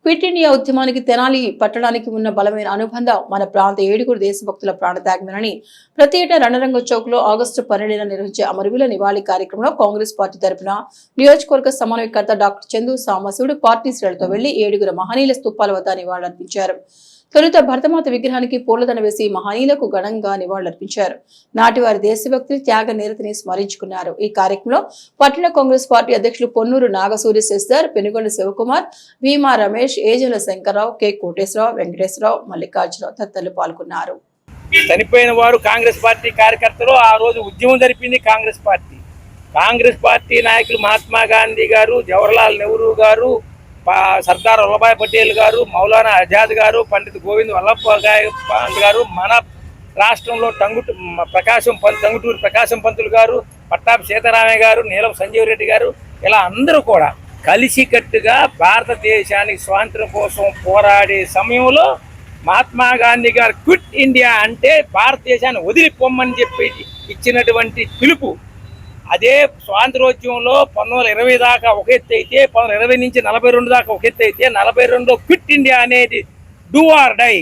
క్విట్ ఇండియా ఉద్యమానికి తెనాలి పట్టణానికి ఉన్న బలమైన అనుబంధం మన ప్రాంత 7 దేశభక్తుల ప్రాణత్యాగమేనని ప్రతి ఏటా రణరంగ చౌక్ లో ఆగస్టు 12న నిర్వహించే అమరవీరుల నివాళి కార్యక్రమంలో కాంగ్రెస్ పార్టీ తరఫున నియోజకవర్గ సమన్వయకర్త డాక్టర్ చందు సాంబశివుడు పార్టీ శ్రేణులతో వెళ్లి 7 మహనీయుల స్తూపాల వద్ద నివాళులర్పించారు. తొలుత భరతమాత విగ్రహానికి పూలదండ వేసి మహనీయులకు ఘనంగా నివాళులర్పించారు. నాటి వారి దేశభక్తిని, త్యాగ నిరతిని స్మరించుకున్నారు. ఈ కార్యక్రమంలో పట్టణ కాంగ్రెస్ పార్టీ అధ్యక్షులు పొన్నూరు నాగసూర్య శశిధర్, పెనుగొండ శివకుమార్, భీమా రమేష్, ఏజల శంకర్రావు, కె కోటేశ్వరరావు, వెంకటేశ్వరరావు, మల్లికార్జునరావు తదితరులు పాల్గొన్నారు. చనిపోయిన వారు కాంగ్రెస్ పార్టీ కార్యకర్తలు. ఆ రోజు ఉద్యమం జరిపింది కాంగ్రెస్ పార్టీ. కాంగ్రెస్ పార్టీ నాయకులు మహాత్మా గాంధీ గారు, జవహర్లాల్ నెహ్రూ గారు, సర్దార్ వల్లభాయ్ పటేల్ గారు, మౌలానా ఆజాద్ గారు, పండిత్ గోవింద్ వల్లభ్ పంత్ గారు, మన రాష్ట్రంలో టంగుటూరి ప్రకాశం పంతులు గారు, పట్టాభి సీతారామయ్య గారు, నీలం సంజీవ్ రెడ్డి గారు, ఇలా అందరూ కూడా కలిసికట్టుగా భారతదేశానికి స్వాతంత్రం కోసం పోరాడే సమయంలో మహాత్మా గాంధీ గారు క్విట్ ఇండియా అంటే భారతదేశాన్ని వదిలిపోమ్మని చెప్పి ఇచ్చినటువంటి పిలుపు. అదే స్వాతంత్రోద్యమంలో 1920 దాకా ఒక ఎత్తు అయితే, 1920 నుంచి 42 దాకా ఒక ఎత్తు అయితే, 42లో క్విట్ ఇండియా అనేది డూ ఆర్ డై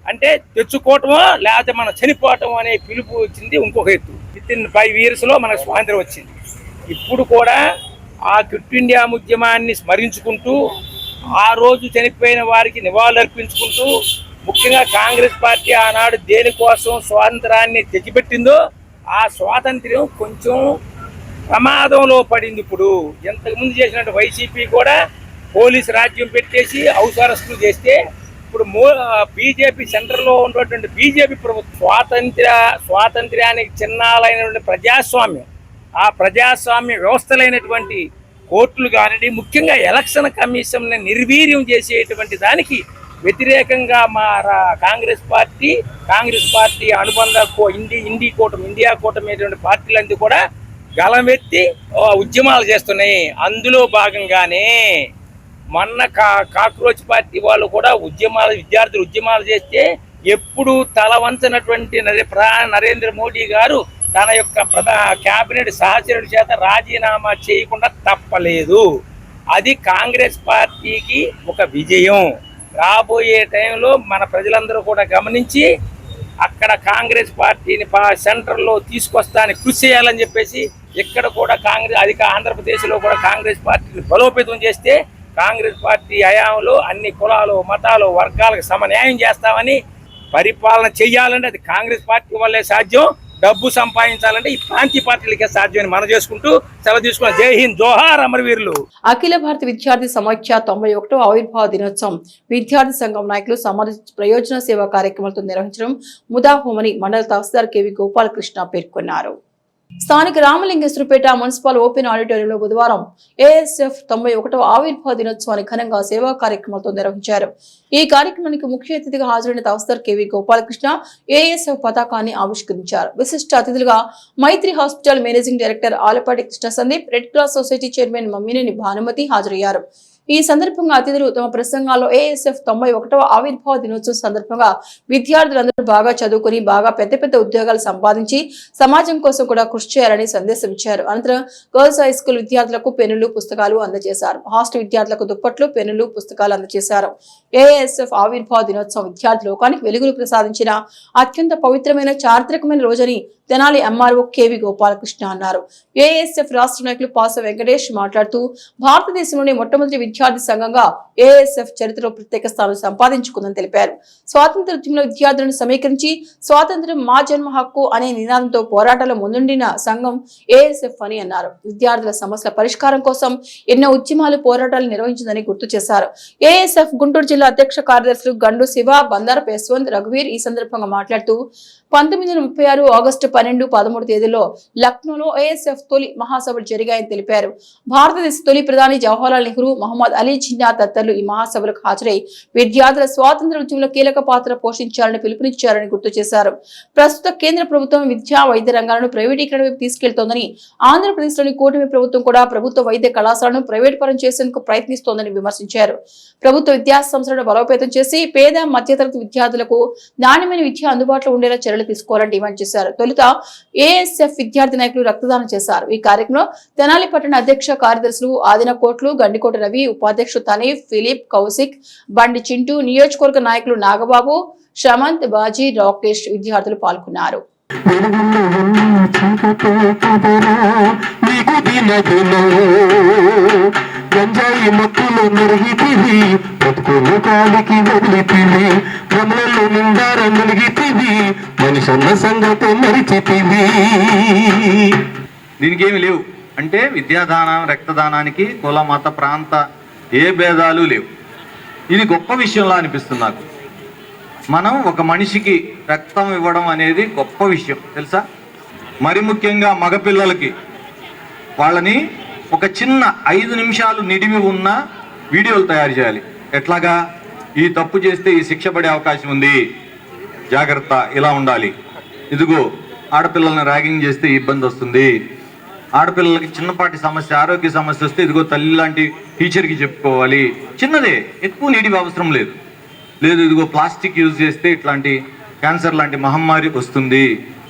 అంటే తెచ్చుకోవటమో లేకపోతే మనం చనిపోవటం అనే పిలుపు వచ్చింది. ఇంకొక ఎత్తు వితిన్ 5 yearsలో మనకు స్వాతంత్రం వచ్చింది. ఇప్పుడు కూడా ఆ క్విట్ ఇండియా ఉద్యమాన్ని స్మరించుకుంటూ, ఆ రోజు చనిపోయిన వారికి నివాళులు అర్పించుకుంటూ, ముఖ్యంగా కాంగ్రెస్ పార్టీ ఆనాడు దేనికోసం స్వాతంత్రాన్ని తెచ్చిపెట్టిందో ఆ స్వాతంత్ర్యం కొంచెం ప్రమాదంలో పడింది. ఇప్పుడు ఇంతకుముందు చేసినట్టు వైసీపీ కూడా పోలీసు రాజ్యం పెట్టేసి హౌస్ అరెస్టులు చేస్తే, ఇప్పుడు బీజేపీ సెంటర్లో ఉన్నటువంటి బీజేపీ ప్రభుత్వం స్వాతంత్ర్యానికి చిహ్నాలైనటువంటి ప్రజాస్వామ్యం, ఆ ప్రజాస్వామ్య వ్యవస్థలైనటువంటి కోర్టులు కానివ్వండి, ముఖ్యంగా ఎలక్షన్ కమిషన్ని నిర్వీర్యం చేసేటువంటి దానికి వ్యతిరేకంగా మా కాంగ్రెస్ పార్టీ అనుబంధ ఇండియా కూటమి పార్టీలన్నీ కూడా గలమెత్తి ఉద్యమాలు చేస్తున్నాయి. అందులో భాగంగానే మొన్న కాక్రోచ్ పార్టీ వాళ్ళు కూడా విద్యార్థులు ఉద్యమాలు చేస్తే ఎప్పుడు తల వంచినటువంటి నరేంద్ర మోడీ గారు తన యొక్క క్యాబినెట్ సహచరుడి చేత రాజీనామా చేయకుండా తప్పలేదు. అది కాంగ్రెస్ పార్టీకి ఒక విజయం. రాబోయే టైంలో మన ప్రజలందరూ కూడా గమనించి అక్కడ కాంగ్రెస్ పార్టీని సెంటర్లో తీసుకొస్తానికి కృషి చేయాలని చెప్పేసి ఇక్కడ కూడా ఆంధ్రప్రదేశ్లో కూడా కాంగ్రెస్ పార్టీని బలోపేతం చేస్తే కాంగ్రెస్ పార్టీ హయాంలో అన్ని కులాలు మతాలు వర్గాలకు సమన్యాయం చేస్తామని పరిపాలన చెయ్యాలంటే అది కాంగ్రెస్ పార్టీ వల్లే సాధ్యం. డబ్బు సంపాదించాలంటే ఈ ప్రాంతీయ పార్టీలకే సాధ్యమని మనం చేసుకుంటూ సెలవు తీసుకున్నాం. జై హింద్, జోహార్ అమరవీరులు. అఖిల భారత విద్యార్థి సమాఖ్య 91వ ఆవిర్భావ దినోత్సవం విద్యార్థి సంఘం నాయకులు సమాజ ప్రయోజన సేవా కార్యక్రమాలతో నిర్వహించడం ముదాహోమని మండల తహసీల్దార్ కెవి గోపాలకృష్ణ పేర్కొన్నారు. స్థానిక రామలింగేశ్వరపేట మున్సిపల్ ఓపెన్ ఆడిటోరియంలో బుధవారం ఏఎస్ఎఫ్ 91వ ఆవిర్భావ దినోత్సవాన్ని ఘనంగా సేవా కార్యక్రమాలతో నిర్వహించారు. ఈ కార్యక్రమానికి ముఖ్య అతిథిగా హాజరైన తహసీల్దార్ కెవి గోపాలకృష్ణ ఏఎస్ఎఫ్ పతాకాన్ని ఆవిష్కరించారు. విశిష్ట అతిథులుగా Maitri hospital managing director Alapati Krishna Sandeep, red cross society chairman Mammineni Bhanumathi హాజరయ్యారు. ఈ సందర్భంగా అతిథులు తమ ప్రసంగాల్లో ఏఎస్ఎఫ్ 91వ ఆవిర్భావ దినోత్సవం సందర్భంగా విద్యార్థులందరూ బాగా చదువుకుని బాగా పెద్ద పెద్ద ఉద్యోగాలు సంపాదించి సమాజం కోసం కూడా కృషి చేయాలని సందేశం ఇచ్చారు. అనంతరం గర్ల్స్ హై స్కూల్ విద్యార్థులకు పెన్నులు పుస్తకాలు అందజేశారు. హాస్టల్ విద్యార్థులకు దుప్పట్లు పెన్నులు పుస్తకాలు అందజేశారు. ఏఎస్ఎఫ్ ఆవిర్భావ దినోత్సవం విద్యార్థి లోకానికి వెలుగులు ప్రసాదించిన అత్యంత పవిత్రమైన చారిత్రకమైన రోజని తెనాలి ఎంఆర్ఓ కెవి గోపాలకృష్ణ అన్నారు. ఏఎస్ఎఫ్ రాష్ట్ర నాయకులు పాస వెంకటేష్ మాట్లాడుతూ భారతదేశంలోని మొట్టమొదటి విద్యార్థి సంఘంగా ఏఎస్ఎఫ్ చరిత్రలో ప్రత్యేక స్థానం సంపాదించుకుందని తెలిపారు. స్వాతంత్ర ఉద్యమంలో విద్యార్థులను సమీకరించి స్వాతంత్ర్యం మా జన్మ హక్కు అనే నినాదంతో పోరాటాలు ముందుండిన సంఘం ఏఎస్ఎఫ్ అని అన్నారు. విద్యార్థుల సమస్యల పరిష్కారం కోసం ఎన్నో ఉద్యమాలు పోరాటాలు నిర్వహించిందని గుర్తు చేశారు. ఏఎస్ఎఫ్ గుంటూరు జిల్లా అధ్యక్ష కార్యదర్శులు గండు శివ, బందారపు యశ్వంత్, రఘువీర్ ఈ సందర్భంగా మాట్లాడుతూ 1936 ఆగస్టు 12, 13 తేదీల్లో లక్నోలో ఏఎస్ఎఫ్ తొలి మహాసభలు జరిగాయని తెలిపారు. భారతదేశ తొలి ప్రధాని జవహర్లాల్ నెహ్రూ, మహమ్మద్ అలీ జిన్నా తదితరులు ఈ మహాసభలకు హాజరై విద్యార్థుల స్వాతంత్ర ఉద్యమంలో కీలక పాత్ర పోషించాలని పిలుపునిచ్చారని గుర్తు చేశారు. ప్రస్తుత కేంద్ర ప్రభుత్వం విద్యా వైద్య రంగాలను ప్రైవేటీకరణ వైపు తీసుకెళ్తోందని, ఆంధ్రప్రదేశ్లోని కూటమి ప్రభుత్వం కూడా ప్రభుత్వ వైద్య కళాశాలను ప్రైవేట్ పరం చేసేందుకు ప్రయత్నిస్తోందని విమర్శించారు. ప్రభుత్వ విద్యా సంస్థలను బలోపేతం చేసి పేద మధ్యతరగతి విద్యార్థులకు నాణ్యమైన విద్య అందుబాటులో ఉండేలా చర్యలు తీసుకోవాలని డిమాండ్ చేశారు. తొలుత ఏఎస్ఎఫ్ విద్యార్థి నాయకులు రక్తదానం చేశారు. ఈ కార్యక్రమంలో తెనాలి పట్టణ అధ్యక్ష కార్యదర్శులు ఆదిన కోట్లు, గండికోట రవి, ఉపాధ్యక్షుడు తనీఫ్, ఫిలిప్, కౌశిక్, బండి చింటూ, నియోజకవర్గ నాయకులు నాగబాబు, శ్రమంత్, బాజీ, రాకేష్ విద్యార్థులు పాల్గొన్నారు. గంజాయి మొక్కలు మెరిగితివి, బతుకులు కాలికి వదిలితివి, భ్రమలలో నిండార మెలిగితివి, మనిషన్న సంగతి మరిచితివి. దీనికి ఏమి లేవు అంటే విద్యాదానం, రక్తదానానికి కుల మత ప్రాంత ఏ భేదాలు లేవు. ఇది గొప్ప విషయంలా అనిపిస్తుంది నాకు. మనం ఒక మనిషికి రక్తం ఇవ్వడం అనేది గొప్ప విషయం తెలుసా. మరి ముఖ్యంగా మగపిల్లలకి వాళ్ళని ఒక చిన్న 5 నిమిషాలు నిడివి ఉన్న వీడియోలు తయారు చేయాలి. ఎట్లాగా, ఈ తప్పు చేస్తే ఈ శిక్ష పడే అవకాశం ఉంది, జాగ్రత్త, ఇలా ఉండాలి. ఇదిగో ఆడపిల్లల్ని ర్యాగింగ్ చేస్తే ఇబ్బంది వస్తుంది, ఆడపిల్లలకి చిన్నపాటి సమస్య, ఆరోగ్య సమస్య వస్తే ఇదిగో తల్లి లాంటి టీచర్కి చెప్పుకోవాలి. చిన్నదే, ఎక్కువ నిడివి అవసరం లేదు. ఇదిగో ప్లాస్టిక్ యూజ్ చేస్తే ఇట్లాంటి క్యాన్సర్ లాంటి మహమ్మారి వస్తుంది.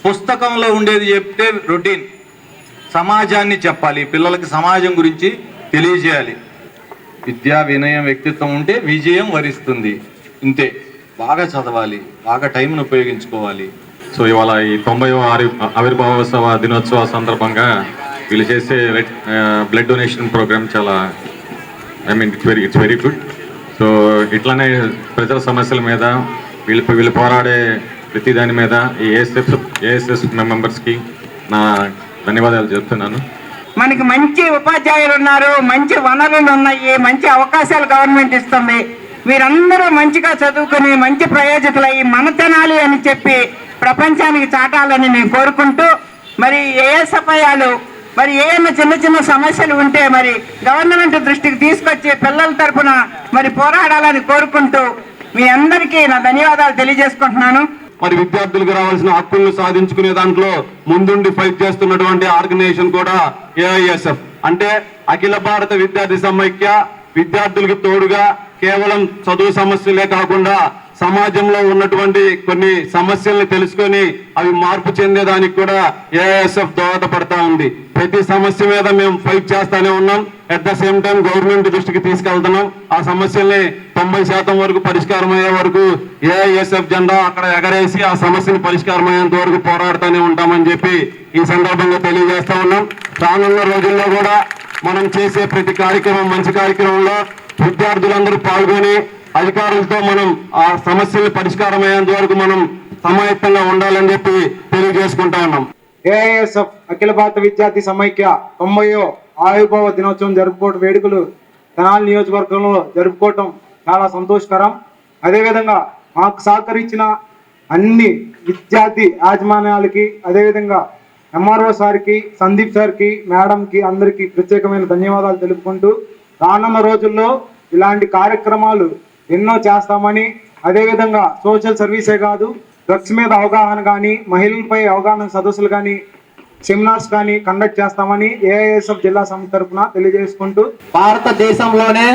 పుస్తకంలో ఉండేది చెప్తే రొటీన్, సమాజాన్ని చెప్పాలి, పిల్లలకి సమాజం గురించి తెలియజేయాలి. విద్యా వినయం వ్యక్తిత్వం ఉంటే విజయం వరిస్తుంది. ఇంతే, బాగా చదవాలి, బాగా టైంను ఉపయోగించుకోవాలి. సో ఇవాళ ఈ 90వ ఆవిర్భావోత్సవ దినోత్సవ సందర్భంగా వీళ్ళు చేసే బ్లడ్ డొనేషన్ ప్రోగ్రామ్ చాలా ఇట్స్ వెరీ గుడ్. సో ఇట్లానే ప్రజల సమస్యల మీద వీళ్ళు పోరాడే ప్రతి దాని మీద ఈ ఏఎస్ఎస్ మెంబర్స్కి నా ధన్యవాదాలు చెప్తున్నాను. మనకి మంచి ఉపాధ్యాయులు ఉన్నారు, మంచి వనరులు ఉన్నాయి, మంచి అవకాశాలు గవర్నమెంట్ ఇస్తుంది. వీరందరూ మంచిగా చదువుకుని మంచి ప్రయోజకులయ్యి మన తెనాలి అని చెప్పి ప్రపంచానికి చాటాలని నేను కోరుకుంటూ, మరి ఏఎస్ఎఫ్ఐలు మరి ఏమైనా చిన్న చిన్న సమస్యలు ఉంటే మరి గవర్నమెంట్ దృష్టికి తీసుకొచ్చి పిల్లల తరఫున మరి పోరాడాలని కోరుకుంటూ మీ అందరికీ నా ధన్యవాదాలు తెలియజేసుకుంటున్నాను. మరి విద్యార్థులకు రావాల్సిన హక్కులను సాధించుకునే దాంట్లో ముందుండి ఫైట్ చేస్తున్నటువంటి ఆర్గనైజేషన్ కూడా ఏఐఎస్ఎఫ్. అంటే అఖిల భారత విద్యార్థి సమైక్య విద్యార్థులకు తోడుగా కేవలం చదువు సమస్యలే కాకుండా సమాజంలో ఉన్నటువంటి కొన్ని సమస్యల్ని తెలుసుకొని అవి మార్పు చెందేదానికి కూడా ఏఐఎస్ఎఫ్ దోహదపడతా ఉంది. ప్రతి సమస్య మీద మేము ఫైట్ చేస్తానే ఉన్నాం. At the same time government దృష్టికి తీసుకెళ్తున్నాం. ఆ సమస్యల్ని 90% వరకు పరిష్కారం అయ్యే వరకు ఏఐఎస్ఎఫ్ జెండా అక్కడ ఎగరేసి ఆ సమస్యను పరిష్కారం అయ్యేంత వరకు పోరాడుతూనే ఉంటామని చెప్పి ఈ సందర్భంగా తెలియజేస్తా ఉన్నాం. రానున్న రోజుల్లో కూడా మనం చేసే ప్రతి కార్యక్రమం, మంచి కార్యక్రమంలో విద్యార్థులందరూ పాల్గొని అధికారులతో మనం ఆ సమస్యలు పరిష్కారం అయ్యేంత వరకు మనం సమాయత్తంగా ఉండాలని చెప్పి తెలియజేసుకుంటా ఉన్నాం. ఏఐఎస్ఎఫ్ అఖిల భారత విద్యార్థి సమైక్య 90వ ఆవిర్భావ దినోత్సవం జరుపుకోవడం వేడుకలు తెనాలి నియోజకవర్గంలో జరుపుకోవటం చాలా సంతోషకరం. అదేవిధంగా మాకు సహకరించిన అన్ని విద్యార్థి యాజమాన్యాలకి, అదేవిధంగా ఎంఆర్ఓ సార్కి, సందీప్ సార్కి, మేడంకి అందరికీ ప్రత్యేకమైన ధన్యవాదాలు తెలుపుకుంటూ రానున్న రోజుల్లో ఇలాంటి కార్యక్రమాలు ఎన్నో చేస్తామని, అదేవిధంగా సోషల్ సర్వీసే కాదు డ్రగ్స్ మీద అవగాహన కానీ, మహిళలపై అవగాహన సదస్సులు కానీ, సెమినార్స్ కానీ కండక్ట్ చేస్తామని ఏఐఎస్ఎఫ్ జిల్లా సమితి తరఫున తెలియజేసుకుంటూ, భారతదేశంలోనే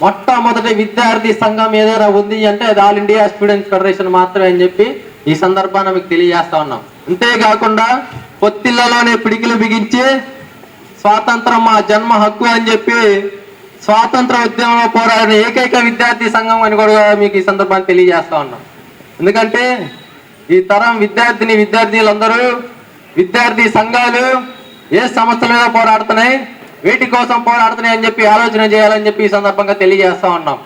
మొట్టమొదటి విద్యార్థి సంఘం ఏదైనా ఉంది అంటే అది ఆల్ ఇండియా స్టూడెంట్స్ ఫెడరేషన్ మాత్రమే అని చెప్పి ఈ సందర్భాన్ని మీకు తెలియజేస్తా ఉన్నాం. అంతేకాకుండా పొత్తిళ్లలోనే పిడికిలు బిగించి స్వాతంత్రం మా జన్మ హక్కు అని చెప్పి స్వాతంత్ర ఉద్యమంలో పోరాడిన ఏకైక విద్యార్థి సంఘం అని కూడా మీకు ఈ సందర్భాన్ని తెలియజేస్తా ఉన్నాం. ఎందుకంటే ఈ తరం విద్యార్థులందరూ విద్యార్థి సంఘాలు ఏ సమస్యల మీద పోరాడుతున్నాయి, వేటి కోసం పోరాడుతున్నాయి అని చెప్పి ఆలోచన చేయాలని చెప్పి ఈ సందర్భంగా తెలియజేస్తా ఉన్నాం.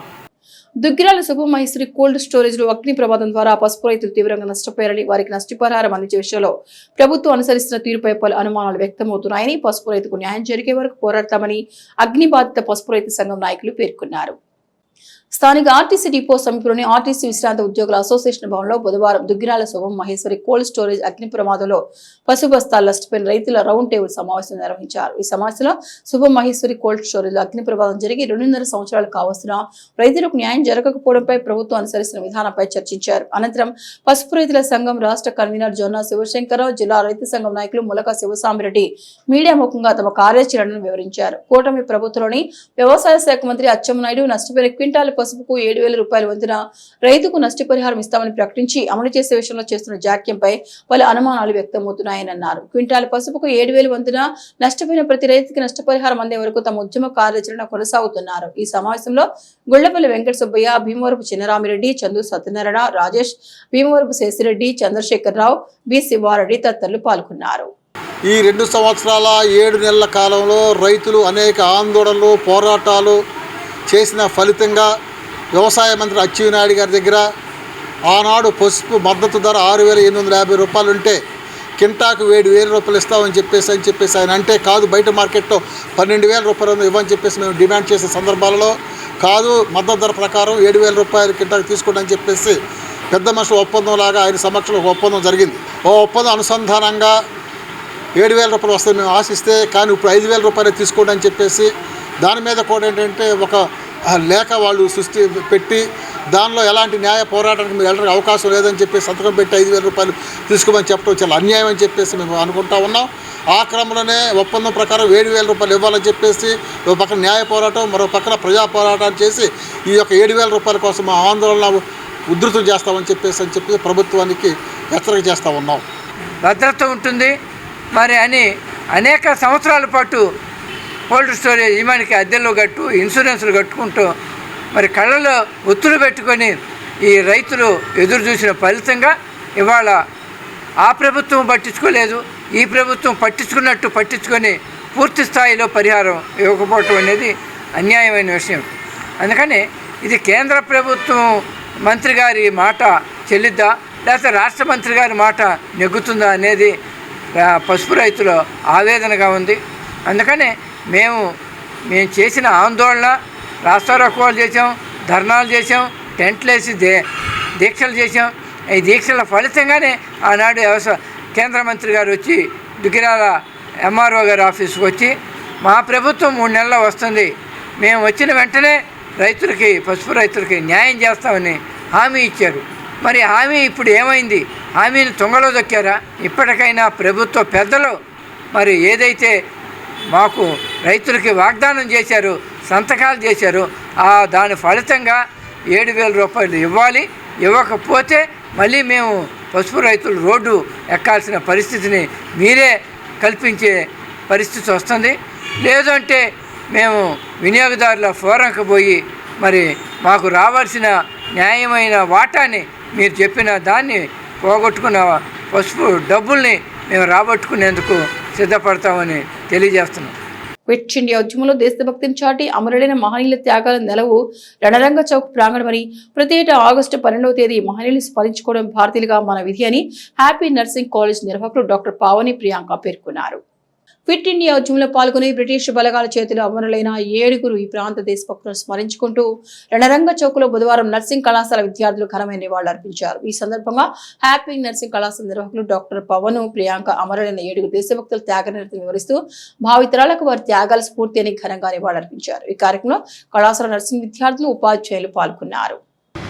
దుగ్గిరాల శుభమహేశ్వరి కోల్డ్ స్టోరేజ్ లో అగ్ని ప్రమాదం ద్వారా పసుపు రైతులు తీవ్రంగా నష్టపోయారని, వారికి నష్టపరిహారం అందించే విషయంలో ప్రభుత్వం అనుసరిస్తున్న తీరుపై పలు అనుమానాలు వ్యక్తమవుతున్నాయని, పసుపు రైతుకు న్యాయం జరిగే వరకు పోరాడతామని అగ్ని బాధిత పసుపు రైతు సంఘం నాయకులు పేర్కొన్నారు. స్థానిక ఆర్టీసీ డిపో సమీపంలోని ఆర్టీసీ విశ్రాంత ఉద్యోగుల అసోసియేషన్ భవన్లో బుధవారం దుగ్గిరాల శుభం మహేశ్వరి కోల్డ్ స్టోరేజ్ అగ్ని ప్రమాదంలో పసుపు బస్తాలు నష్టపోయిన రైతుల రౌండ్ టేబుల్ సమావేశం నిర్వహించారు. ఈ సమావేశంలో శుభం మహేశ్వరి కోల్డ్ స్టోరేజ్ అగ్ని ప్రమాదం జరిగి 2.5 సంవత్సరాలు కావస్తున్నా రైతులకు న్యాయం జరగకపోవడంపై ప్రభుత్వం అనుసరిస్తున్న విధానంపై చర్చించారు. అనంతరం పసుపు రైతుల సంఘం రాష్ట్ర కన్వీనర్ జొన్నా శివశంకరరావు, జిల్లా రైతు సంఘం నాయకులు ములక శివసామిరెడ్డి మీడియా ముఖంగా తమ కార్యాచరణను వివరించారు. కూటమి ప్రభుత్వంలోని వ్యవసాయ శాఖ మంత్రి అచ్చెన్నాయుడు నష్టపోయిన క్వింటాల పసుపుకు 7,000 రూపాయల వంతున రైతుకు నష్టపరిహారం ఇస్తామని ప్రకటించి అమలు చేసే విషయంలో చేస్తున్న జాక్యంపై పలు అనుమానాలు వ్యక్తమవుతున్నాయని అన్నారు. క్వింటాల పసుపుకు 7,000 వంతున నష్టపోయిన ప్రతి రైతుకి నష్టపరిహారం అందే వరకు తమ ఉద్యమ కార్యాచరణ కొనసాగుతున్నారు. ఈ సమావేశంలో గుళ్లపల్లి వెంకట సుబ్బయ్య, భీమవరపు చిన్నరామిరెడ్డి, చందు సత్యనారాయణ, రాజేష్, భీమవరపు శేషిరెడ్డి, చంద్రశేఖరరావు, బి శివారెడ్డి తదితరులు పాల్గొన్నారు. ఈ 2 సంవత్సరాల 7 నెలల కాలంలో రైతులు అనేక ఆందోళనలు, పోరాటాలు చేసిన ఫలితంగా వ్యవసాయ మంత్రి అచ్చెన్నాయుడు గారి దగ్గర ఆనాడు పసుపు మద్దతు ధర 6,850 రూపాయలు ఉంటే కింటాకు 7,000 రూపాయలు ఇస్తామని చెప్పేసి ఆయన అంటే కాదు, బయట మార్కెట్లో 12,000 రూపాయలు ఇవ్వని చెప్పేసి మేము డిమాండ్ చేసే సందర్భాలలో కాదు, మద్దతు ధర ప్రకారం 7,000 రూపాయలు కింటాకు తీసుకోవడానికి చెప్పేసి పెద్ద మనుషుల ఒప్పందం లాగా ఆయన సమక్షంలో ఒక ఒప్పందం జరిగింది. ఓ ఒప్పందం అనుసంధానంగా 7,000 రూపాయలు వస్తాయి మేము ఆశిస్తే, కానీ ఇప్పుడు 5,000 రూపాయలు తీసుకోండి అని చెప్పేసి దాని మీద కూడా ఏంటంటే ఒక లేఖ వాళ్ళు సృష్టి పెట్టి దానిలో ఎలాంటి న్యాయ పోరాటానికి మీరు వెళ్ళడానికి అవకాశం లేదని చెప్పి సంతకం పెట్టి 5,000 రూపాయలు తీసుకోమని చెప్పడం చాలా అన్యాయం అని చెప్పేసి మేము అనుకుంటా ఉన్నాం. ఆ క్రమంలోనే ఒప్పందం ప్రకారం 7,000 రూపాయలు ఇవ్వాలని చెప్పేసి ఒక పక్కన న్యాయ పోరాటం, మరో పక్కన ప్రజా పోరాటాలు చేసి ఈ యొక్క 7,000 రూపాయల కోసం మా ఆందోళన ఉధృతం చేస్తామని చెప్పి ప్రభుత్వానికి హెచ్చరిక చేస్తూ ఉన్నాం. భద్రత ఉంటుంది మరి అని అనేక సంవత్సరాల పాటు కోల్డ్ స్టోరేజ్ యజమానికి అద్దెల్లో కట్టు, ఇన్సూరెన్సులు కట్టుకుంటూ మరి కళ్ళలో ఒత్తులు పెట్టుకొని ఈ రైతులు ఎదురు చూసిన ఫలితంగా ఇవాళ ఆ ప్రభుత్వం పట్టించుకోలేదు, ఈ ప్రభుత్వం పట్టించుకొని పూర్తి స్థాయిలో పరిహారం ఇవ్వకపోవటం అనేది అన్యాయమైన విషయం. అందుకని ఇది కేంద్ర ప్రభుత్వం మంత్రి గారి మాట చెల్లిద్దా లేకపోతే రాష్ట్ర మంత్రి గారి మాట నెగ్గుతుందా అనేది పసుపు రైతుల ఆవేదనగా ఉంది. అందుకని మేము చేసిన ఆందోళన, రాస్తారోకోలు చేసాం, ధర్నాలు చేసాం, టెంట్లు వేసి దీక్షలు చేసాం. ఈ దీక్షల ఫలితంగానే ఆనాడు కేంద్ర మంత్రి గారు వచ్చి దుగ్గిరాల ఎంఆర్ఓ గారి ఆఫీస్కి వచ్చి మా ప్రభుత్వం 3 నెలల్లో వస్తుంది, మేము వచ్చిన వెంటనే పసుపు రైతులకి న్యాయం చేస్తామని హామీ ఇచ్చారు. మరి హామీ ఇప్పుడు ఏమైంది? హామీని తుంగలో దొక్కారా? ఇప్పటికైనా ప్రభుత్వ పెద్దలు మరి ఏదైతే మాకు రైతులకి వాగ్దానం చేశారు, సంతకాలు చేశారు, దాని ఫలితంగా 7,000 రూపాయలు ఇవ్వాలి. ఇవ్వకపోతే మళ్ళీ మేము పసుపు రైతులు రోడ్డు ఎక్కాల్సిన పరిస్థితిని మీరే కల్పించే పరిస్థితి వస్తుంది. లేదంటే మేము వినియోగదారుల ఫోరంకి పోయి మరి మాకు రావాల్సిన న్యాయమైన వాటాని మీరు చెప్పిన దాన్ని పోగొట్టుకున్న పసుపు డబ్బుల్ని మేము రాబట్టుకునేందుకు సిద్ధపడతామని తెలియజేస్తున్నాం. క్విట్ ఇండియా ఉద్యమంలో దేశభక్తిని చాటి అమరులైన మహనీయుల త్యాగాల నెలవు రణరంగ చౌక్ ప్రాంగణమని ప్రతి ఏటా ఆగస్టు 12వ తేదీ మహనీయులు స్మరించుకోవడం భారతీయులుగా మన విధి అని హ్యాపీ నర్సింగ్ కాలేజ్ నిర్వాహకులు డాక్టర్ పావని ప్రియాంక పేర్కొన్నారు. క్విట్ ఇండియా ఉద్యమంలో పాల్గొని బ్రిటిష్ బలగాల చేతిలో అమరులైన 7 ఈ ప్రాంత దేశభక్తులను స్మరించుకుంటూ రణరంగ చౌక్లో బుధవారం నర్సింగ్ కళాశాల విద్యార్థులు ఘనమైన నివాళులర్పించారు. ఈ సందర్భంగా హ్యాపీ నర్సింగ్ కళాశాల నిర్వాహకులు డాక్టర్ పవన్ ప్రియాంక అమరులైన 7 దేశభక్తుల త్యాగనిరతం వివరిస్తూ భావితరాలకు వారి త్యాగాల స్ఫూర్తి అని ఘనంగా నివాళులర్పించారు. ఈ కార్యక్రమంలో కళాశాల నర్సింగ్ విద్యార్థులు ఉపాధ్యాయులు పాల్గొన్నారు.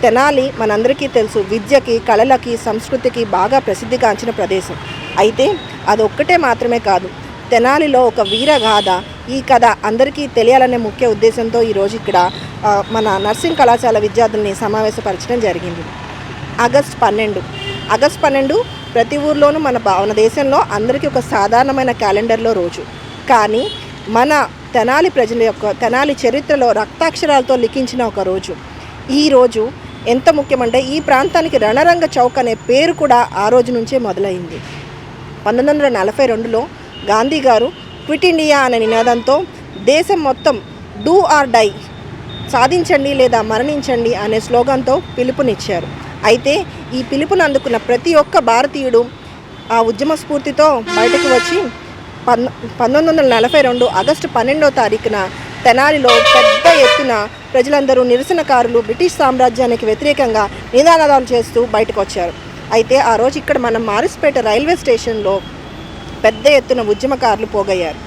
తెనాలి మనందరికీ తెలుసు, విద్యకి, కళలకి, సంస్కృతికి బాగా ప్రసిద్ధిగాంచిన ప్రదేశం. అయితే అదొక్కటే మాత్రమే కాదు, తెనాలిలో ఒక వీరగాథ. ఈ కథ అందరికీ తెలియాలనే ముఖ్య ఉద్దేశంతో ఈరోజు ఇక్కడ మన నర్సింగ్ కళాశాల విద్యార్థుల్ని సమావేశపరచడం జరిగింది. ఆగస్టు 12 ప్రతి ఊర్లోనూ మన దేశంలో అందరికీ ఒక సాధారణమైన క్యాలెండర్లో రోజు. కానీ మన తెనాలి ప్రజల యొక్క తెనాలి చరిత్రలో రక్తాక్షరాలతో లిఖించిన ఒక రోజు. ఈ రోజు ఎంత ముఖ్యమంటే ఈ ప్రాంతానికి రణరంగ చౌక్ అనే పేరు కూడా ఆ రోజు నుంచే మొదలైంది. 1942లో గాంధీ గారు క్విట్ ఇండియా అనే నినాదంతో దేశం మొత్తం డూ ఆర్ డై, సాధించండి లేదా మరణించండి అనే స్లోగన్తో పిలుపునిచ్చారు. అయితే ఈ పిలుపుని అందుకున్న ప్రతి ఒక్క భారతీయుడు ఆ ఉద్యమ స్ఫూర్తితో బయటకు వచ్చి 1942 ఆగస్టు 12వ తారీఖున తెనాలిలో పెద్ద ఎత్తున ప్రజలందరూ నిరసనకారులు బ్రిటిష్ సామ్రాజ్యానికి వ్యతిరేకంగా నినాదాలు చేస్తూ బయటకు వచ్చారు. అయితే ఆ రోజు ఇక్కడ మనం మారిస్పేట రైల్వే స్టేషన్లో పెద్ద ఎత్తున ఉద్యమకారులు పోగయ్యారు.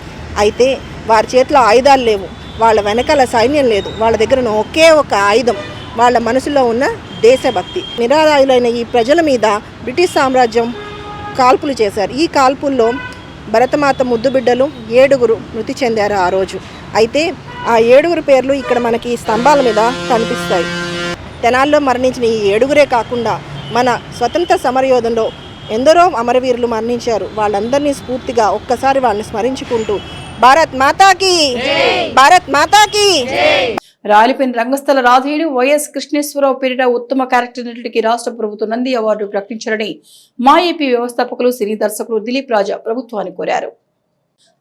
అయితే వారి చేతిలో ఆయుధాలు లేవు, వాళ్ళ వెనకాల సైన్యం లేదు, వాళ్ళ దగ్గర ఉన్న ఒకే ఒక ఆయుధం వాళ్ళ మనసులో ఉన్న దేశభక్తి. నిరాయులైన ఈ ప్రజల మీద బ్రిటిష్ సామ్రాజ్యం కాల్పులు చేశారు. ఈ కాల్పుల్లో భరతమాత ముద్దు బిడ్డలు 7 మృతి చెందారు ఆ రోజు. అయితే ఆ 7 పేర్లు ఇక్కడ మనకి స్తంభాల మీద కనిపిస్తాయి. తెనాల్లో మరణించిన ఈ 7 కాకుండా మన స్వతంత్ర సమరయోధంలో ఎందరో అమరవీరులు మరణించారు. వాళ్ళందరినీ స్ఫూర్తిగా ఒక్కసారి వాళ్ళని స్మరించుకుంటూ భారత్ మాతాకి, భారత్ మాతాకి. రాలిపోయిన రంగస్థల రాధేయుడు వైఎస్ కృష్ణేశ్వరరావు పేరిట ఉత్తమ క్యారెక్టర్ నటుడికి రాష్ట్ర ప్రభుత్వం నంది అవార్డు ప్రకటించాలని మా ఏపీ వ్యవస్థాపకులు, సినీ దర్శకులు దిలీప్ రాజా ప్రభుత్వాన్ని కోరారు.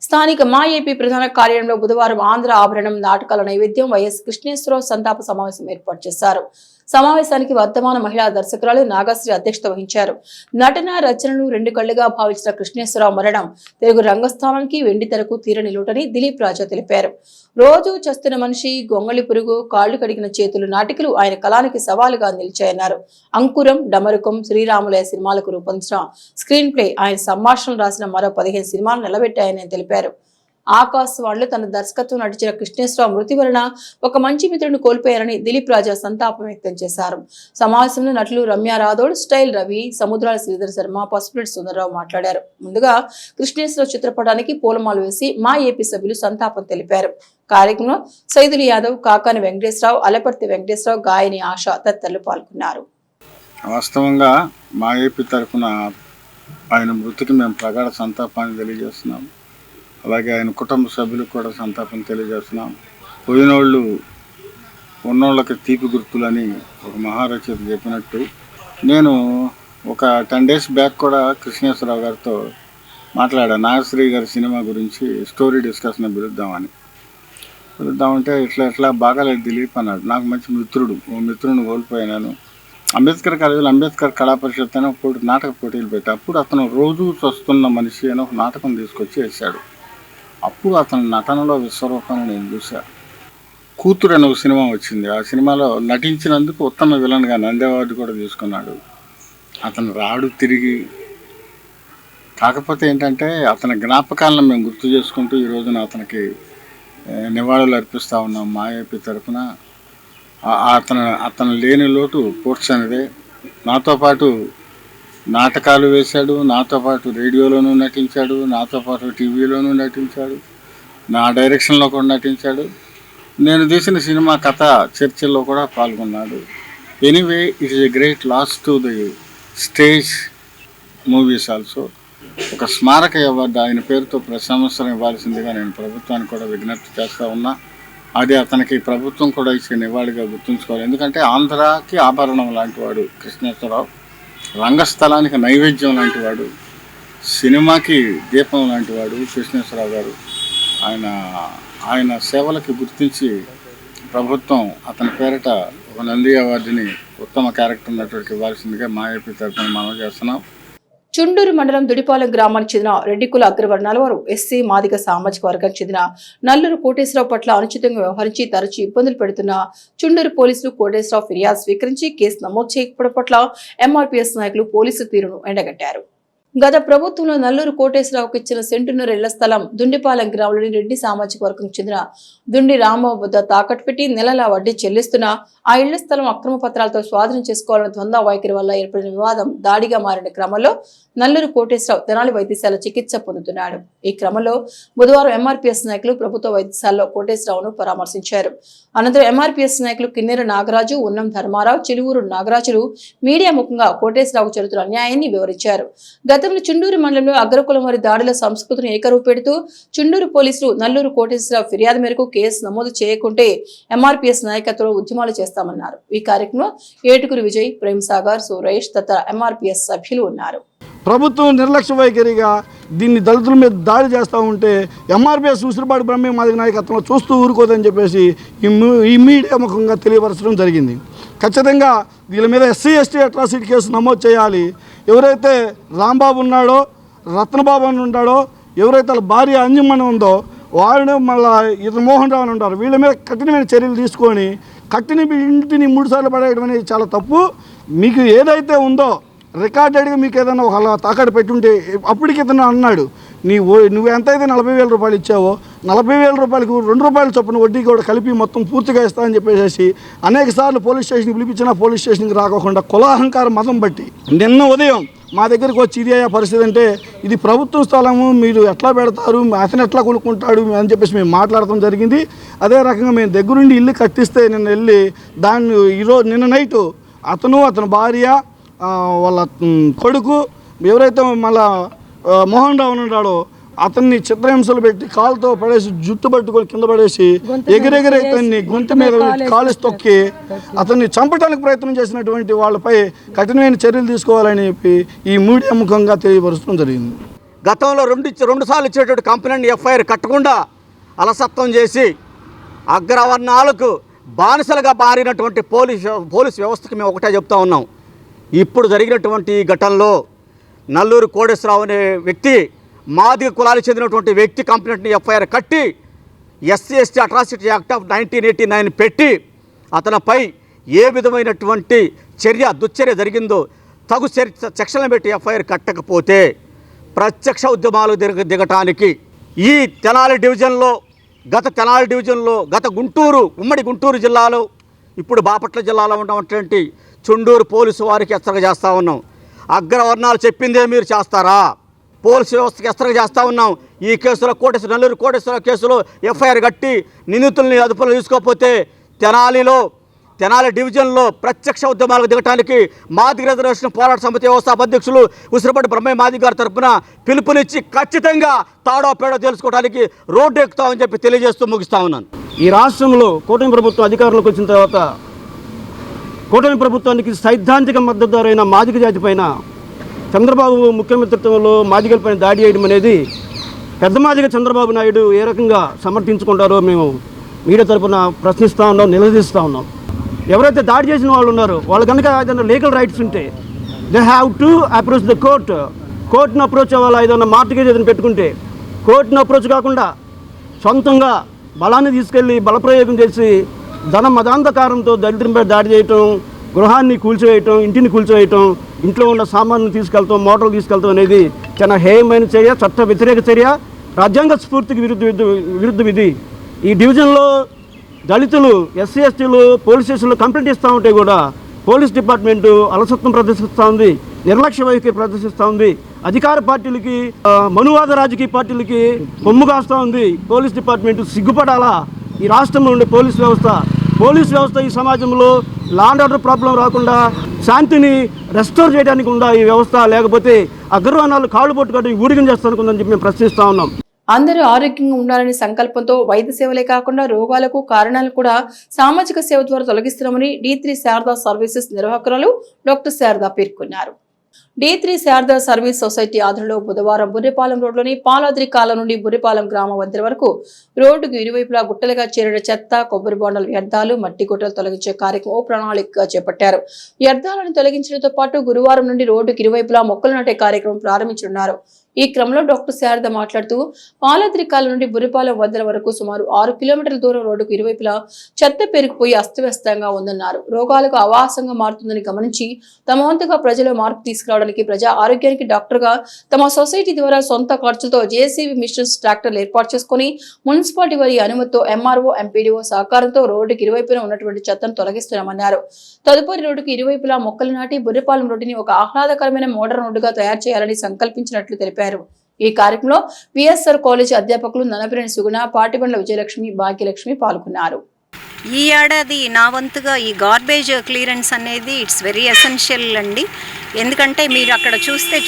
స్థానిక మా ఏపీ ప్రధాన కార్యాలయంలో బుధవారం ఆంధ్ర ఆభరణం నాటకాల నైవేద్యం వైఎస్ కృష్ణేశ్వరరావు సంతాప సమావేశం ఏర్పాటు చేశారు. సమావేశానికి వర్ధమాన మహిళా దర్శకురాలు నాగశ్రీ అధ్యక్షత వహించారు. నటన రచనను 2 కళ్లుగా భావించిన కృష్ణేశ్వరరావు మరణం తెలుగు రంగస్థానానికి వెండి తెరకు తీరని లోటని దిలీప్ రాజా తెలిపారు. రోజు చస్తున్న మనిషి, గొంగళి పురుగు, కాళ్లు కడిగిన చేతులు నాటికలు ఆయన కళానికి సవాలుగా నిలిచాయన్నారు. అంకురం, డమరుకం, శ్రీరాములయ సినిమాలకు రూపొందించిన స్క్రీన్ ప్లే ఆయన సంభాషణలు రాసిన మరో 15 సినిమాలు నిలబెట్టాయని తెలిపారు. ఆకాశవాణిలో తన దర్శకత్వం నటించిన కృష్ణేశ్వరరావు మృతి వలన ఒక మంచి మిత్రుడిని కోల్పోయారని దిలీప్ రాజా సంతాపం వ్యక్తం చేశారు. సమావేశంలో నటులు రమ్య రాథోడ్, స్టైల్ రవి, సముద్రాల శ్రీధర్ శర్మ, పసుపురెడ్డి సుందరరావు మాట్లాడారు. ముందుగా కృష్ణేశ్వరరావు చిత్రపటానికి పూలమాలు వేసి మా ఏపీ సభ్యులు సంతాపం తెలిపారు. కార్యక్రమంలో సైదులు యాదవ్, కాకాని వెంకటేశ్వరరావు, అలపర్తి వెంకటేశ్వరరావు, గాయని ఆశ తదితరులు పాల్గొన్నారు. వాస్తవంగా మా ఏపీ తరఫున ఆయన మృతికి మేము ప్రగాఢ సంతాపాన్ని తెలియజేస్తున్నాం. అలాగే ఆయన కుటుంబ సభ్యులకు కూడా సంతాపం తెలియజేస్తున్నాం. పోయినోళ్ళు ఉన్నోళ్ళకి తీపి గుర్తులని ఒక మహారచయిత చెప్పినట్టు నేను ఒక 10 days బ్యాక్ కూడా కృష్ణేశ్వరరావు గారితో మాట్లాడా. నాగశ్రీ గారి సినిమా గురించి స్టోరీ డిస్కషన్ పిలుద్దామంటే ఇట్లా బాగాలేదు దిలీప్ అన్నాడు. నాకు మంచి మిత్రుడు, ఓ మిత్రుడిని కోల్పోయాను. అంబేద్కర్ కాలేజీలో అంబేద్కర్ కళా పరిషత్ అని ఒక నాటక పోటీలు పెట్టి అప్పుడు అతను రోజు చస్తున్న మనిషి అని ఒక నాటకం తీసుకొచ్చి వేశాడు. అప్పుడు అతని నటనలో విశ్వరూపాన్ని నేను చూశాను. కూతురు అనే ఒక సినిమా వచ్చింది. ఆ సినిమాలో నటించినందుకు ఉత్తమ విలన్గా నంది అవార్డు కూడా తీసుకున్నాడు. అతను రాడు తిరిగి. కాకపోతే ఏంటంటే అతని జ్ఞాపకాలను మేము గుర్తు చేసుకుంటూ ఈ రోజున అతనికి నివాళులు అర్పిస్తూ ఉన్నాం మా ఏపీ తరఫున. అతను లేని లోటు పూడ్చనిదే. నాతో పాటు నాటకాలు వేశాడు, నాతో పాటు రేడియోలోనూ నటించాడు, నాతో పాటు టీవీలోనూ నటించాడు, నా డైరెక్షన్లో కూడా నటించాడు. నేను తీసిన సినిమా కథ చర్చల్లో కూడా పాల్గొన్నాడు. Anyway it is a great loss to the stage movies also. ఒక స్మారక అవార్డు ఆయన పేరుతో ప్రతి సంవత్సరం ఇవ్వాల్సిందిగా నేను ప్రభుత్వానికి కూడా విజ్ఞప్తి చేస్తూ ఉన్నా. అది అతనికి ప్రభుత్వం కూడా ఇచ్చే నివాళిగా గుర్తుంచుకోవాలి. ఎందుకంటే ఆంధ్రాకి ఆభరణం లాంటివాడు కృష్ణేశ్వరరావు, రంగస్థలానికి నైవేద్యం లాంటివాడు, సినిమాకి దీపం లాంటివాడు కృష్ణేశ్వరరావు గారు. ఆయన సేవలకి గుర్తించి ప్రభుత్వం అతని పేరిట ఒక నంది అవార్డుని ఉత్తమ క్యారెక్టర్ ఉన్నటువంటి ఇవ్వాల్సిందిగా మా ఏపీ తరఫున మనం చేస్తున్నాం. చుండూరు మండలం దుడిపాలెం గ్రామానికి చెందిన రెడ్డికుల అగ్రవర్ణాల వారు ఎస్సీ మాదిగ సామాజిక వర్గానికి చెందిన నల్లూరు కోటేశ్వరరావు పట్ల అనుచితంగా వ్యవహరించి తరచూ ఇబ్బందులు పెడుతున్న చుండూరు పోలీసులు కోటేశ్వరరావు ఫిర్యాదు స్వీకరించి కేసు నమోదు చేయకపోవడం పట్ల ఎంఆర్పీఎస్ నాయకులు పోలీసు తీరును ఎండగట్టారు. గత ప్రభుత్వంలో నల్లూరు కోటేశ్వరరావుకు ఇచ్చిన సెంటున్నర ఇళ్ల స్థలం దుండిపాలెం గ్రామంలోని రెడ్డి సామాజిక వర్గం చెందిన దుండి రామబాబు వద్ద తాకట్టు పెట్టి నెలలా వడ్డీ చెల్లిస్తున్న ఆ ఇళ్ల స్థలం అక్రమ పత్రాలతో స్వాధీనం చేసుకోవాలన్న ద్వంద్వ వైఖరి వల్ల ఏర్పడిన వివాదం దాడిగా మారిన క్రమంలో నల్లూరు కోటేశ్వరరావు తెనాలి వైద్యశాల చికిత్స పొందుతున్నాడు. ఈ క్రమంలో బుధవారం ఎంఆర్పీఎస్ నాయకులు ప్రభుత్వ వైద్యశాలలో కోటేశ్వరరావును పరామర్శించారు. అనంతరం ఎంఆర్పీఎస్ నాయకులు కిన్నెర నాగరాజు, ఉన్నం ధర్మారావు, చిలువూరు నాగరాజులు మీడియా ముఖంగా కోటేశ్వరరావుకు జరుగుతున్న అన్యాయాన్ని వివరించారు. గతంలో చుండూరు మండలంలో అగ్రకులం వారి దాడుల సంస్కృతిని ఏకరువు పెడుతూ చుండూరు పోలీసులు నల్లూరు కోటేశ్వరరావు ఫిర్యాదు మేరకు కేసు నమోదు చేయకుంటే ఎంఆర్పీఎస్ నాయకత్వంలో ఉద్యమాలు చేస్తామన్నారు. ఈ కార్యక్రమంలో ఏటుగురు విజయ్, ప్రేమ్ సాగర్, సురేష్ తదితర ఎంఆర్పీఎస్ సభ్యులు ఉన్నారు. ప్రభుత్వం నిర్లక్ష్య వైఖరిగా దీన్ని దళితుల మీద దాడి చేస్తూ ఉంటే ఎంఆర్పీఎస్ ఉసిరిపాడు బ్రహ్మ మాదిగ నాయకత్వంలో చూస్తూ ఊరుకోదని చెప్పేసి ఈ మీడియా ముఖంగా తెలియపరచడం జరిగింది. ఖచ్చితంగా వీళ్ళ మీద ఎస్సీ ఎస్టీ అట్రాసిటీ కేసు నమోదు చేయాలి. ఎవరైతే రాంబాబు ఉన్నాడో, రత్నబాబు అని ఉన్నాడో, ఎవరైతే వాళ్ళ భార్య అంజమ్మని ఉందో వాళ్ళు మళ్ళీ ఇతను మోహన్ రావు అని ఉంటారు. వీళ్ళ మీద కఠినమైన చర్యలు తీసుకొని ఇంటిని 3 సార్లు పడేయడం అనేది చాలా తప్పు. మీకు ఏదైతే ఉందో రికార్డెడ్గా మీకు ఏదైనా ఒక తాకట్టు పెట్టుంటే అప్పటికి ఇతను అన్నాడు, నువ్వు ఎంతైతే 40,000 రూపాయలు ఇచ్చావో 40,000 రూపాయలకు 2 రూపాయల చొప్పున వడ్డీ కూడా కలిపి మొత్తం పూర్తిగా ఇస్తా అని చెప్పేసి అనేక సార్లు పోలీస్ స్టేషన్కి పిలిపించినా పోలీస్ స్టేషన్కి రాకోకుండా కులాహంకారం మతం బట్టి నిన్న ఉదయం మా దగ్గరికి వచ్చి ఇది అయ్యే పరిస్థితి అంటే ఇది ప్రభుత్వ స్థలము, మీరు ఎట్లా పెడతారు, అతను ఎట్లా కొనుక్కుంటాడు అని చెప్పేసి మేము మాట్లాడటం జరిగింది. అదే రకంగా మేము దగ్గరుండి ఇల్లు కట్టిస్తే నిన్న వెళ్ళి దాన్ని నిన్న నైటు అతని భార్య, వాళ్ళ కొడుకు, ఎవరైతే మళ్ళా మోహన్ రావు ఉన్నాడో అతన్ని చిత్రహింసలు పెట్టి కాలుతో పడేసి జుట్టు పట్టుకొని కింద పడేసి ఎగిరెగిరి అతన్ని గొంతు మీద కాలేసి తొక్కి అతన్ని చంపడానికి ప్రయత్నం చేసినటువంటి వాళ్ళపై కఠినమైన చర్యలు తీసుకోవాలని చెప్పి ఈ మీడియా ముఖంగా తెలియపరచడం జరిగింది. గతంలో రెండు సార్లు ఇచ్చేటువంటి కంప్లైంట్ ఎఫ్ఐఆర్ కట్టకుండా అలసత్వం చేసి అగ్రవర్ణాలకు బానిసలుగా మారినటువంటి పోలీస్ వ్యవస్థకి మేము ఒకటే చెప్తా ఉన్నాం. ఇప్పుడు జరిగినటువంటి ఘటనలో నల్లూరు కోటేశ్వరరావు అనే వ్యక్తి, మాదిగ కులాలకు చెందినటువంటి వ్యక్తి కంప్లైంట్ని ఎఫ్ఐఆర్ కట్టి SC ST atrocity act of 1989 పెట్టి అతనిపై ఏ విధమైనటువంటి దుశ్చర్య జరిగిందో తగు సెక్షన్లు పెట్టి ఎఫ్ఐఆర్ కట్టకపోతే ప్రత్యక్ష ఉద్యమాలు దిగటానికి ఈ తెనాలి డివిజన్లో గత ఉమ్మడి గుంటూరు జిల్లాలో ఇప్పుడు బాపట్ల జిల్లాలో ఉన్నటువంటి చుండూరు పోలీసు వారికి హెచ్చరిక చేస్తూ ఉన్నాం. అగ్రవర్ణాలు చెప్పిందే మీరు చేస్తారా? పోలీసు వ్యవస్థకి హెచ్చరిక చేస్తూ ఉన్నాం. ఈ కేసులో నల్లూరు కోటేశ్వరరావు కేసులో ఎఫ్ఐఆర్ కట్టి నిందితుల్ని అదుపులో తీసుకోకపోతే తెనాలి డివిజన్లో ప్రత్యక్ష ఉద్యమాలకు దిగటానికి మాదిగ రిజర్వేషన్ పోరాట సమితి వ్యవస్థాపక అధ్యక్షులు ఉసిరిపాటి బ్రహ్మయ్య మాదిగ గారి తరఫున పిలుపునిచ్చి ఖచ్చితంగా తాడో పేడో తెలుసుకోవడానికి రోడ్డు ఎక్కుతామని చెప్పి తెలియజేస్తూ ముగిస్తా ఉన్నాను. ఈ రాష్ట్రంలో కూటమి ప్రభుత్వం అధికారంలోకి వచ్చిన తర్వాత కూటమి ప్రభుత్వానికి సైద్ధాంతిక మద్దతుదారైన మాదిగ జాతి పైన చంద్రబాబు ముఖ్యమంత్రిత్వంలో మాదిగలపైన దాడి చేయడం అనేది పెద్ద మాదిగ చంద్రబాబు నాయుడు ఏ రకంగా సమర్థించుకుంటారో మేము మీడియా తరఫున ప్రశ్నిస్తూ ఉన్నాం, నిలదీస్తూ ఉన్నాం. ఎవరైతే దాడి చేసిన వాళ్ళు ఉన్నారో వాళ్ళు కనుక ఏదైనా లీగల్ రైట్స్ ఉంటే they have to approach the కోర్టును అప్రోచ్ అవ్వాలి. ఏదైనా మార్టిగేజ్ ఏదైనా పెట్టుకుంటే కోర్టును అప్రోచ్ కాకుండా సొంతంగా బలాన్ని తీసుకెళ్ళి బలప్రయోగం చేసి మదాంధకారంతో దళితులపై దాడి చేయటం, గృహాన్ని కూల్చివేయటం, ఇంటిని కూల్చివేయటం, ఇంట్లో ఉన్న సామాన్లు తీసుకెళ్తాం, మోటార్లు తీసుకెళ్తాం అనేది చాలా హేయమైన చర్య, చట్ట వ్యతిరేక చర్య, రాజ్యాంగ స్ఫూర్తికి విరుద్ధం ఇది. ఈ డివిజన్లో దళితులు, ఎస్సీ ఎస్టీలు పోలీస్ స్టేషన్లో కంప్లైంట్ ఇస్తూ ఉంటే కూడా పోలీస్ డిపార్ట్మెంటు అలసత్వం ప్రదర్శిస్తూ ఉంది, నిర్లక్ష్య వైఖరి ప్రదర్శిస్తూ ఉంది. అధికార పార్టీలకి, మనువాద రాజకీయ పార్టీలకి కొమ్ము కాస్తూ ఉంది. పోలీస్ డిపార్ట్మెంటు సిగ్గుపడాలా? ఈ రాష్ట్రంలో ఉండే పోలీస్ వ్యవస్థ ఈ సమాజంలో లా అండ్ ఆర్డర్ ప్రాబ్లం రాకుండా శాంతిని రెస్టోర్ చేయడానికి ఉందా ఈ వ్యవస్థ, లేకపోతే అగ్రవర్ణాలు కాళ్ళు పట్టుకొని ఊడిగం చేస్తానుకుందని చెప్పి మేము ప్రశ్నిస్తూ ఉన్నాం. అందరూ ఆరోగ్యంగా ఉండాలనే సంకల్పంతో వైద్య సేవలే కాకుండా రోగాలకు కారణాలు కూడా సామాజిక సేవ ద్వారా తొలగిస్తున్నామని D3 శారదా సర్వీసెస్ నిర్వాహకురాలు డాక్టర్ శారదా పేర్కొన్నారు. D3 శారదా సర్వీస్ సొసైటీ ఆధ్వర్యంలో బుధవారం బుర్రిపాలెం రోడ్లోని పాలాద్రి కాలం నుండి బుర్రిపాలెం గ్రామ వంతెన వరకు రోడ్డుకు ఇరువైపులా గుట్టలుగా చేరిన చెత్త, కొబ్బరి బొండాల వ్యర్థాలు, మట్టి గుట్టలు తొలగించే కార్యక్రమం ప్రణాళికగా చేపట్టారు. వ్యర్థాలను తొలగించడంతో పాటు గురువారం నుండి రోడ్డుకు ఇరువైపులా మొక్కలు నాటే కార్యక్రమం ప్రారంభించనున్నారు. ఈ క్రమంలో డాక్టర్ శారద మాట్లాడుతూ పాలాద్రి కాలం నుండి బుర్రిపాలెం వంతెన వరకు సుమారు 6 కిలోమీటర్ల దూరం రోడ్డుకు ఇరువైపులా చెత్త పెరిగిపోయి అస్తవ్యస్తంగా ఉందన్నారు. రోగాలకు ఆవాసంగా మారుతుందని గమనించి తమ వంతుగా ప్రజలు మార్పు తీసుకురావడానికి ప్రజా ఆరోగ్యానికి డాక్టర్గా తమ సొసైటీ ద్వారా సొంత ఖర్చులతో జేసీబీ మిషన్స్ ట్రాక్టర్లు ఏర్పాటు చేసుకుని మున్సిపాలిటీ వారి అనుమతితో ఎంఆర్ఓ, ఎంపీడీఓ సహకారంతో రోడ్డుకి ఇరువైపున ఉన్నటువంటి చెత్తను తొలగిస్తున్నామన్నారు. తదుపరి రోడ్డుకు ఇరువైపులా మొక్కలు నాటి బుర్రిపాలెం రోడ్డుని ఒక ఆహ్లాదకరమైన మోడర్న్ రోడ్డుగా తయారు చేయాలని సంకల్పించినట్లు తెలిపారు. ఈ కార్యక్రమంలో పిఎస్ఆర్ కాలేజ్ అధ్యాపకులు ననపిరేని సుగుణ, పాటిబండ్ల విజయలక్ష్మి, భాగ్యలక్ష్మి పాల్గొన్నారు. ఈ ఏడాది నా వంతుగా ఈ గార్బేజ్ క్లియరెన్స్ అనేది ఇట్స్ వెరీ ఎసెన్షియల్ అండి. ఎందుకంటే మీరు అక్కడ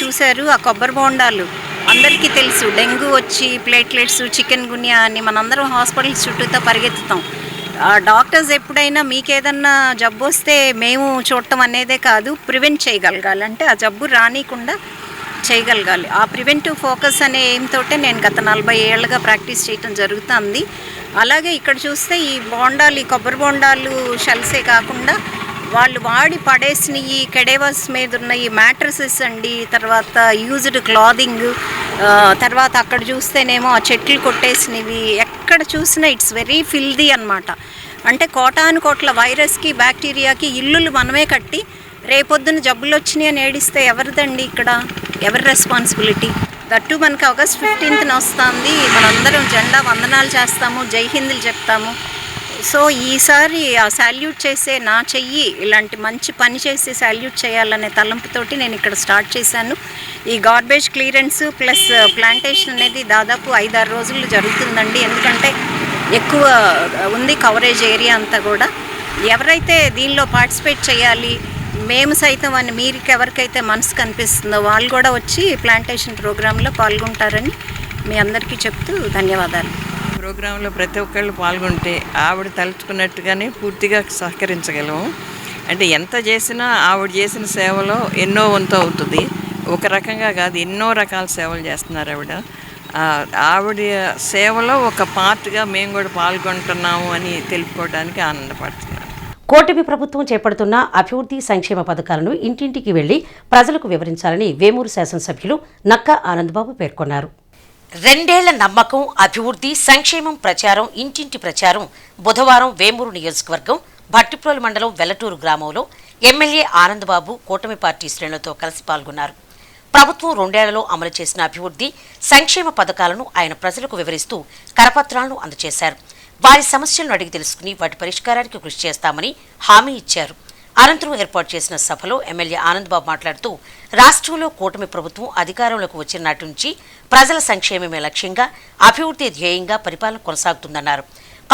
చూశారు ఆ కొబ్బరి బోండాలు అందరికీ తెలుసు. డెంగ్యూ వచ్చి ప్లేట్లెట్స్, చికెన్ గున్యా అని మనందరం హాస్పిటల్స్ చుట్టూతో పరిగెత్తుతాం. డాక్టర్స్ ఎప్పుడైనా మీకు ఏదన్నా జబ్బు వస్తే మేము చూడటం అనేదే కాదు, ప్రివెంట్ చేయగలగాలి. అంటే ఆ జబ్బు రానికుండా చేయగలగాలి. ఆ ప్రివెంటివ్ ఫోకస్ అనే ఏంతోటే నేను గత 40 ఏళ్ళుగా ప్రాక్టీస్ చేయటం జరుగుతుంది. అలాగే ఇక్కడ చూస్తే ఈ బోండాలు, ఈ కొబ్బరి బోండాలు షెల్సే కాకుండా వాళ్ళు వాడి పడేసిన ఈ కెడేవర్స్ మీద ఉన్న ఈ మ్యాట్రసెస్ అండి, తర్వాత యూజ్డ్ క్లాదింగ్, తర్వాత అక్కడ చూస్తేనేమో ఆ చెట్లు కొట్టేసినవి, ఎక్కడ చూసినా ఇట్స్ వెరీ ఫిల్దీ అన్నమాట. అంటే కోటాను కోట్ల వైరస్కి, బ్యాక్టీరియాకి ఇల్లులు మనమే కట్టి రేపొద్దున జబ్బులు వచ్చినాయి అని ఏడిస్తే ఎవరిదండి ఇక్కడ? ఎవరి రెస్పాన్సిబిలిటీ? దట్టు మనకి ఆగస్ట్ 15న వస్తుంది. మనందరం జెండా వందనాలు చేస్తాము, జై హిందులు చెప్తాము. సో ఈసారి ఆ సాల్యూట్ చేసే నా చెయ్యి ఇలాంటి మంచి పని చేసి సాల్యూట్ చేయాలనే తలంపుతోటి నేను ఇక్కడ స్టార్ట్ చేశాను. ఈ గార్బేజ్ క్లియరెన్స్ ప్లస్ ప్లాంటేషన్ అనేది దాదాపు 5-6 రోజులు జరుగుతుందండి. ఎందుకంటే ఎక్కువ ఉంది కవరేజ్ ఏరియా అంతా కూడా. ఎవరైతే దీనిలో పార్టిసిపేట్ చేయాలి, మేము సైతం అని మీకు ఎవరికైతే మనసు కనిపిస్తుందో వాళ్ళు కూడా వచ్చి ప్లాంటేషన్ ప్రోగ్రాంలో పాల్గొంటారని మీ అందరికీ చెప్తూ ధన్యవాదాలు. ప్రోగ్రాంలో ప్రతి ఒక్కళ్ళు పాల్గొంటే ఆవిడ తలుచుకున్నట్టుగానే పూర్తిగా సహకరించగలము. అంటే ఎంత చేసినా ఆవిడ చేసిన సేవలో ఎన్నో వంతు అవుతుంది. ఒక రకంగా కాదు, ఎన్నో రకాల సేవలు చేస్తున్నారు ఆవిడ. ఆవిడ సేవలో ఒక పార్ట్గా మేము కూడా పాల్గొంటున్నాము అని తెలుపుకోవడానికి ఆనందపడుతున్నాను. కూటమి ప్రభుత్వం చేపడుతున్న అభివృద్ధి సంక్షేమ పథకాలను ఇంటింటికి వెళ్లి ప్రజలకు వివరించాలని వేమూరు శాసనసభ్యులు నక్కా ఆనందబాబు పేర్కొన్నారు. 2 ఏళ్ల నమ్మకం, అభివృద్ధి, సంక్షేమం ప్రచారం, ఇంటింటి ప్రచారం బుధవారం వేమూరు నియోజకవర్గం భట్టిప్రోలు మండలం వెల్లటూరు గ్రామంలో ఎమ్మెల్యే ఆనందబాబు కూటమి పార్టీ శ్రేణులతో కలిసి పాల్గొన్నారు. ప్రభుత్వం 2 ఏళ్లలో అమలు చేసిన అభివృద్ధి సంక్షేమ పథకాలను ఆయన ప్రజలకు వివరిస్తూ కరపత్రాలను అందజేశారు. వారి సమస్యలను అడిగి తెలుసుకుని వాటి పరిష్కారానికి కృషి చేస్తామని హామీ ఇచ్చారు. అనంతరం ఏర్పాటు చేసిన సభలో ఎమ్మెల్యే ఆనందబాబు మాట్లాడుతూ రాష్ట్రంలో కూటమి ప్రభుత్వం అధికారంలోకి వచ్చిన నాటి నుంచి ప్రజల సంక్షేమమే లక్ష్యంగా, అభివృద్ధి ధ్యేయంగా పరిపాలన కొనసాగుతుందన్నారు.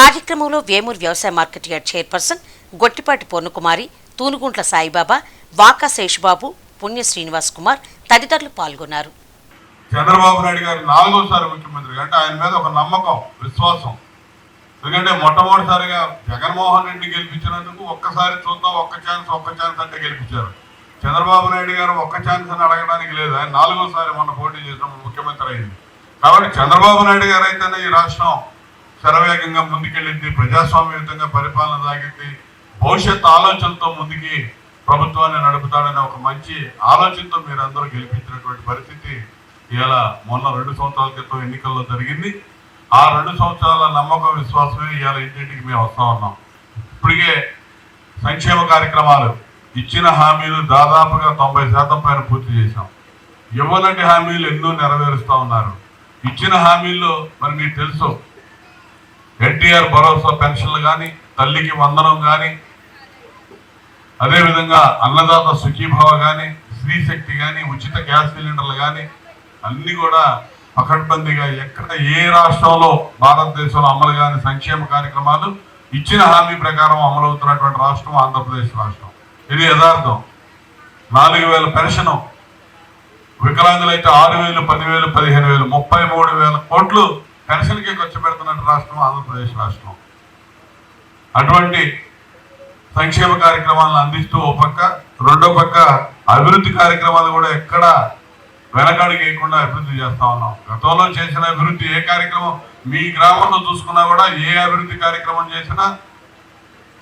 కార్యక్రమంలో వేమూరు వ్యవసాయ market yard chairperson Gottipati Purnakumari, Thunuguntla Saibaba, Vaka Sesha Babu, పుణ్య శ్రీనివాస్ కుమార్ తదితరులు పాల్గొన్నారు. చంద్రబాబు నాయుడు గారు 4వ ముఖ్యమంత్రి అంటే ఆయన మీద ఒక నమ్మకం, విశ్వాసం. ఎందుకంటే మొట్టమొదటిసారిగా జగన్మోహన్ రెడ్డి గెలిపించినందుకు ఒక్కసారి చూద్దాం, ఒక్క ఛాన్స్ అంటే గెలిపించారు. చంద్రబాబు నాయుడు గారు ఒక్క ఛాన్స్ అని అడగడానికి లేదు. ఆయన 4వసారి మొన్న పోటీ చేసినప్పుడు ముఖ్యమంత్రి అయింది. కాబట్టి చంద్రబాబు నాయుడు గారు అయితేనే ఈ రాష్ట్రం శరవేగంగా ముందుకెళ్ళింది, ప్రజాస్వామ్యయుతంగా పరిపాలన సాగింది, భవిష్యత్ ఆలోచనతో ముందుకి ప్రభుత్వాన్ని నడుపుతాడనే ఒక మంచి ఆలోచనతో మీరందరూ గెలిపించినటువంటి పరిస్థితి ఇవాళ మొన్న 2 సంవత్సరాల క్రితం ఎన్నికల్లో జరిగింది. ఆ 2 సంవత్సరాల నమ్మకం, విశ్వాసమే ఇవాళ ఇంటింటికి మేము వస్తూ ఉన్నాం. ఇప్పటికే సంక్షేమ కార్యక్రమాలు ఇచ్చిన హామీలు దాదాపుగా 90% పైన పూర్తి చేశాం. ఇవ్వనటి హామీలు ఎన్నో నెరవేరుస్తూ ఉన్నారు. ఇచ్చిన హామీల్లో మరి మీకు తెలుసు, ఎన్టీఆర్ భరోసా పెన్షన్లు కానీ, తల్లికి వందనం కానీ, అదేవిధంగా అన్నదాత సుఖీభావ కానీ, స్త్రీశక్తి కానీ, ఉచిత గ్యాస్ సిలిండర్లు కానీ అన్నీ కూడా పకడ్బందీగా ఎక్కడ ఏ రాష్ట్రంలో భారతదేశంలో అమలు కాని సంక్షేమ కార్యక్రమాలు ఇచ్చిన హామీ ప్రకారం అమలవుతున్నటువంటి రాష్ట్రం ఆంధ్రప్రదేశ్ రాష్ట్రం. ఇది యథార్థం. 4,000 పెన్షన్, వికలాంగులైతే 6,000, 10,000, 15,000, 33,000 కోట్లు పెన్షన్కే ఖర్చు పెడుతున్నట్టు రాష్ట్రం ఆంధ్రప్రదేశ్ రాష్ట్రం. అటువంటి సంక్షేమ కార్యక్రమాలను అందిస్తూ ఒక పక్క, రెండో పక్క అభివృద్ధి కార్యక్రమాలు కూడా ఎక్కడ వెనకాడికి వేయకుండా అభివృద్ధి చేస్తా ఉన్నాం. గతంలో చేసిన అభివృద్ధి ఏ కార్యక్రమం మీ గ్రామంలో చూసుకున్నా కూడా ఏ అభివృద్ధి కార్యక్రమం చేసినా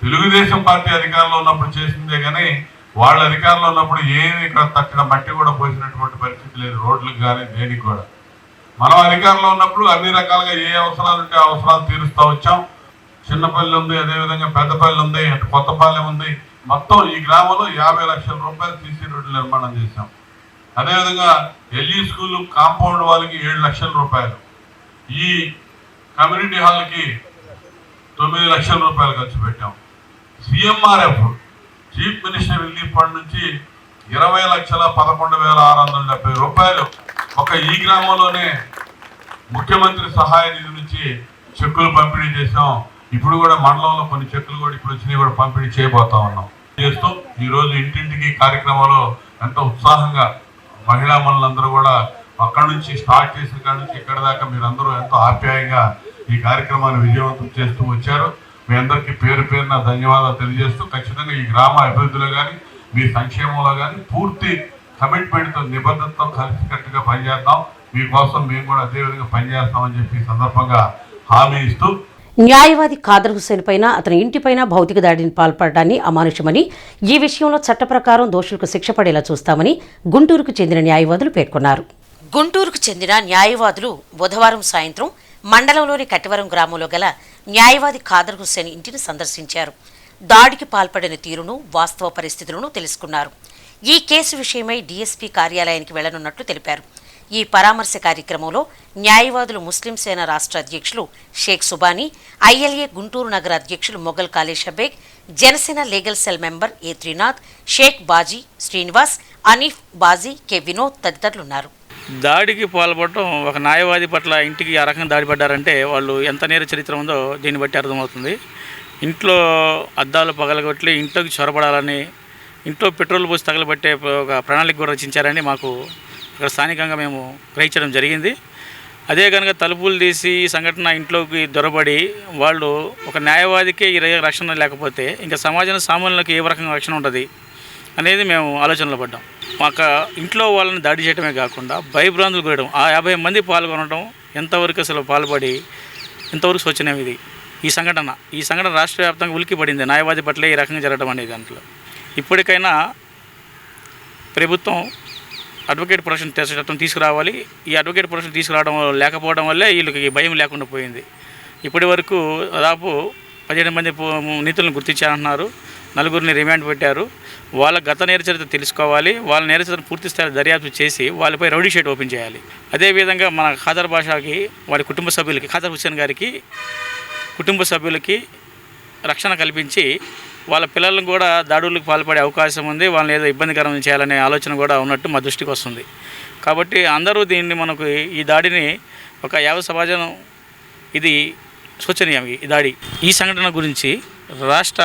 తెలుగుదేశం పార్టీ అధికారంలో ఉన్నప్పుడు చేసిందే కానీ వాళ్ళ అధికారంలో ఉన్నప్పుడు ఏమి ఇక్కడ తక్కడ మట్టి కూడా పోసినటువంటి పరిస్థితి లేదు, రోడ్లకు కానీ దేనికి కూడా. మనం అధికారంలో ఉన్నప్పుడు అన్ని రకాలుగా ఏ అవసరాలు ఉంటే ఆ అవసరాలు తీరుస్తూ వచ్చాం. చిన్నపల్లి ఉంది, అదేవిధంగా పెద్దపల్లి ఉంది, కొత్తపాలెం ఉంది. మొత్తం ఈ గ్రామంలో 50 లక్షల రూపాయలు సీసీ రోడ్లు నిర్మాణం చేశాం. అదేవిధంగా ఎల్ఈ స్కూల్ కాంపౌండ్ వాళ్ళకి 7 లక్షల రూపాయలు, ఈ కమ్యూనిటీ హాల్కి 9 లక్షల రూపాయలు ఖర్చు పెట్టాం. CMRF chief minister relief fund నుంచి 20,11,670 రూపాయలు ఒక ఈ గ్రామంలోనే ముఖ్యమంత్రి సహాయ నిధి నుంచి చెక్కులు పంపిణీ చేసాం. ఇప్పుడు కూడా మండలంలో కొన్ని చెక్కులు కూడా ఇప్పుడు వచ్చినాయి, కూడా పంపిణీ చేయబోతా ఉన్నాం. చేస్తూ ఈరోజు ఇంటింటికి కార్యక్రమంలో ఎంతో ఉత్సాహంగా మహిళా మనులందరూ కూడా అక్కడి నుంచి స్టార్ట్ చేసిన కాడి నుంచి ఇక్కడ దాకా మీరందరూ ఎంతో ఆప్యాయంగా ఈ కార్యక్రమాన్ని విజయవంతం చేస్తూ వచ్చారు. మీ అందరికీ పేరు పేరున ధన్యవాదాలు తెలియజేస్తూ ఖచ్చితంగా ఈ గ్రామ అభివృద్ధిలో కానీ మీ సంక్షేమంలో కానీ పూర్తి కమిట్మెంట్తో నిబద్ధతతో కలిసికట్టుగా పనిచేద్దాం. మీకోసం మేము కూడా అదేవిధంగా పనిచేస్తామని చెప్పి ఈ సందర్భంగా హామీ ఇస్తూ న్యాయవాది ఖాదర్ హుస్సేన్ పైన అతని ఇంటిపైన భౌతిక దాడిని పాల్పడడాన్ని అమానుషమని, ఈ విషయంలో చట్ట ప్రకారం దోషులకు శిక్ష పడేలా చూస్తామని గుంటూరుకు చెందిన న్యాయవాదులు పేర్కొన్నారు. గుంటూరుకు చెందిన న్యాయవాదులు బుధవారం సాయంత్రం మండలంలోని కట్టివరం గ్రామంలో గల న్యాయవాది ఖాదర్ హుస్సేన్ ఇంటిని సందర్శించారు. దాడికి పాల్పడిన తీరును, వాస్తవ పరిస్థితులను తెలుసుకున్నారు. ఈ కేసు విషయమై డీఎస్పీ కార్యాలయానికి వెళ్లనున్నట్లు తెలిపారు. ఈ పరామర్శ కార్యక్రమంలో న్యాయవాదులు ముస్లిం సేన రాష్ట్ర అధ్యక్షులు షేక్ సుబానీ, ఐఎల్ఏ గుంటూరు నగర అధ్యక్షులు Mughal Kalesh Baig, Janasena legal cell member A Trinath, Shaik Baji, Srinivas, Anif Baji, K Vinod తదితరులున్నారు. దాడికి పాల్పడటం ఒక న్యాయవాది పట్ల ఇంటికి ఆ రకంగా దాడి పడ్డారంటే వాళ్ళు ఎంత నేర చరిత్ర ఉందో దీన్ని బట్టి అర్థమవుతుంది. ఇంట్లో అద్దాలు పగలగొట్టి ఇంట్లోకి చొరబడాలని, ఇంట్లో పెట్రోల్ పోసి తగలబట్టే ఒక ప్రణాళిక కూడా రచించారని మాకు అక్కడ స్థానికంగా మేము గ్రహించడం జరిగింది. అదే కనుక తలుపులు తీసి సంఘటన ఇంట్లోకి దొరబడి వాళ్ళు ఒక న్యాయవాదికే ఈ రక్షణ లేకపోతే ఇంకా సమాజం సామాన్యులకు ఏ రకంగా రక్షణ ఉంటుంది అనేది మేము ఆలోచనలో పడ్డాం. మాకు ఇంట్లో వాళ్ళని దాడి చేయడమే కాకుండా భయభ్రాంతులు కోయడం, ఆ 50 మంది పాల్గొనడం ఎంతవరకు అసలు పాల్పడి ఎంతవరకు శోచనీయం ఇది. ఈ సంఘటన రాష్ట్ర వ్యాప్తంగా ఉలికి పడింది న్యాయవాది పట్ల ఈ రకంగా జరగడం అనేది. దాంట్లో ఇప్పటికైనా ప్రభుత్వం అడ్వకేట్ ప్రొఫెషన్ చట్టం తీసుకురావాలి. ఈ అడ్వకేట్ ప్రొఫెషన్ తీసుకురావడం లేకపోవడం వల్లే వీళ్ళకి భయం లేకుండా పోయింది. ఇప్పటి వరకు దాదాపు 17 మంది నిందితులను గుర్తించారంటున్నారు, 4గురిని రిమాండ్ పెట్టారు. వాళ్ళ గత నేర చరిత్ర తెలుసుకోవాలి, వాళ్ళ నేర చరిత్ర పూర్తి స్థాయి దర్యాప్తు చేసి వాళ్ళపై రౌడీ షీట్ ఓపెన్ చేయాలి. అదేవిధంగా మన ఖాదర్ బాషాకి, వారి కుటుంబ సభ్యులకి, ఖాదర్ హుస్సేన్ గారికి కుటుంబ సభ్యులకి రక్షణ కల్పించి వాళ్ళ పిల్లలను కూడా దాడులకు పాల్పడే అవకాశం ఉంది, వాళ్ళని ఏదో ఇబ్బందికరం చేయాలనే ఆలోచన కూడా ఉన్నట్టు మా దృష్టికి వస్తుంది. కాబట్టి అందరూ దీన్ని మనకు ఈ దాడిని ఒక యావత్ సమాజం ఇది శోచనీయం ఈ దాడి. ఈ సంఘటన గురించి రాష్ట్ర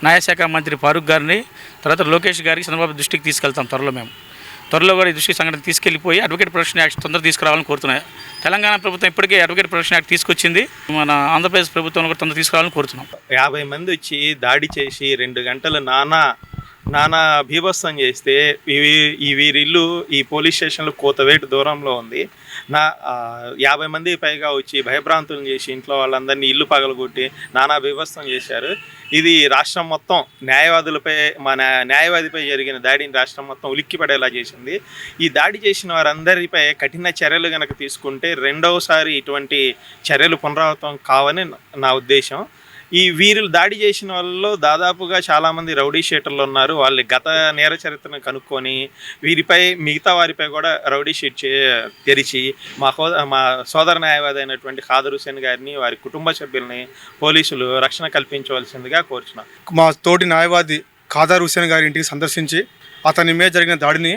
న్యాయశాఖ మంత్రి ఫారూక్ గారిని, తర్వాత లోకేష్ గారికి చంద్రబాబు దృష్టికి తీసుకెళ్తాం. త్వరలో కూడా ఈ దృష్టి సంఘటన తీసుకెళ్లిపోయి అడ్వకేట్ ప్రొటెక్షన్ యాక్ట్ తొందరగా తీసుకురావాలని కోరుతున్నాయి. తెలంగాణ ప్రభుత్వం ఇప్పటికే అడ్వకేట్ ప్రొటెక్షన్ యాక్ట్ తీసుకొచ్చింది, మన ఆంధ్రప్రదేశ్ ప్రభుత్వం కూడా తొందరగా తీసుకురావాలని కోరుతున్నాం. 50 మంది వచ్చి దాడి చేసి 2 గంటలు నానా బీభత్సం చేస్తే వీరిల్లు ఈ పోలీస్ స్టేషన్లో కోతవేటు దూరంలో ఉంది. 50 మంది పైగా వచ్చి భయభ్రాంతులను చేసి ఇంట్లో వాళ్ళందరినీ ఇల్లు పగలగొట్టి నానా బీభత్సం చేశారు. ఇది రాష్ట్రం మొత్తం మన న్యాయవాదిపై జరిగిన దాడిని రాష్ట్రం మొత్తం ఉలిక్కిపడేలా చేసింది. ఈ దాడి చేసిన వారందరిపై కఠిన చర్యలు కనుక తీసుకుంటే రెండవసారి ఇటువంటి చర్యలు పునరావృతం కావని నా ఉద్దేశం. వీరు దాడి చేసిన వాళ్ళలో దాదాపుగా చాలామంది రౌడీ షీటర్లు ఉన్నారు. వాళ్ళ గత నేర చరిత్రను కనుక్కొని వీరిపై మిగతా వారిపై కూడా రౌడీ షీట్ తెరిచి మా సోదర న్యాయవాది అయినటువంటి ఖాదర్ హుస్సేన్ గారిని, వారి కుటుంబ సభ్యుల్ని పోలీసులు రక్షణ కల్పించవలసిందిగా కోరుచున్నాం. మా తోటి న్యాయవాది ఖాదర్ హుస్సేన్ గారి ఇంటికి సందర్శించి అతని మీద జరిగిన దాడిని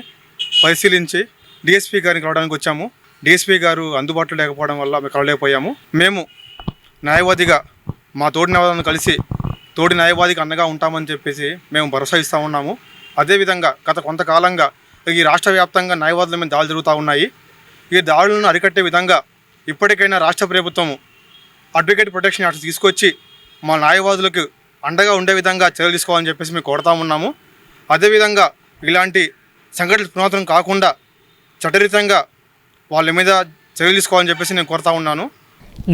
పరిశీలించి డిఎస్పీ గారిని కలవడానికి వచ్చాము. డిఎస్పీ గారు అందుబాటులో లేకపోవడం వల్ల మేము కలవలేకపోయాము. మేము న్యాయవాదిగా మా తోటి న్యాయవాదులను కలిసి తోటి న్యాయవాదికి అండగా ఉంటామని చెప్పేసి మేము భరోసా ఇస్తూ ఉన్నాము. అదేవిధంగా గత కొంతకాలంగా ఈ రాష్ట్ర వ్యాప్తంగా న్యాయవాదుల మీద దాడులు జరుగుతూ ఉన్నాయి. ఈ దాడులను అరికట్టే విధంగా ఇప్పటికైనా రాష్ట్ర ప్రభుత్వము అడ్వకేట్ ప్రొటెక్షన్ యాక్ట్ తీసుకొచ్చి మా న్యాయవాదులకు అండగా ఉండే విధంగా చర్యలు తీసుకోవాలని చెప్పేసి మేము కోరుతా ఉన్నాము. అదేవిధంగా ఇలాంటి సంఘటనలు పునరావృతం కాకుండా చట్టరీతంగా వాళ్ళ మీద చర్యలు తీసుకోవాలని చెప్పేసి నేను కోరుతా ఉన్నాను.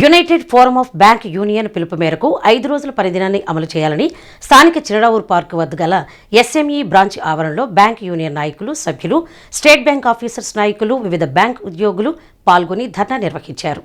United forum of bank union పిలుపు మేరకు 5 రోజుల పనిదినాన్ని అమలు చేయాలని స్థానిక చిరడావూరు పార్కు వద్ద గల ఎస్ఎంఈ బ్రాంచ్ ఆవరణలో బ్యాంక్ యూనియన్ నాయకులు, సభ్యులు, స్టేట్ బ్యాంక్ ఆఫీసర్స్ నాయకులు, వివిధ బ్యాంక్ ఉద్యోగులు పాల్గొని ధర్నా నిర్వహించారు.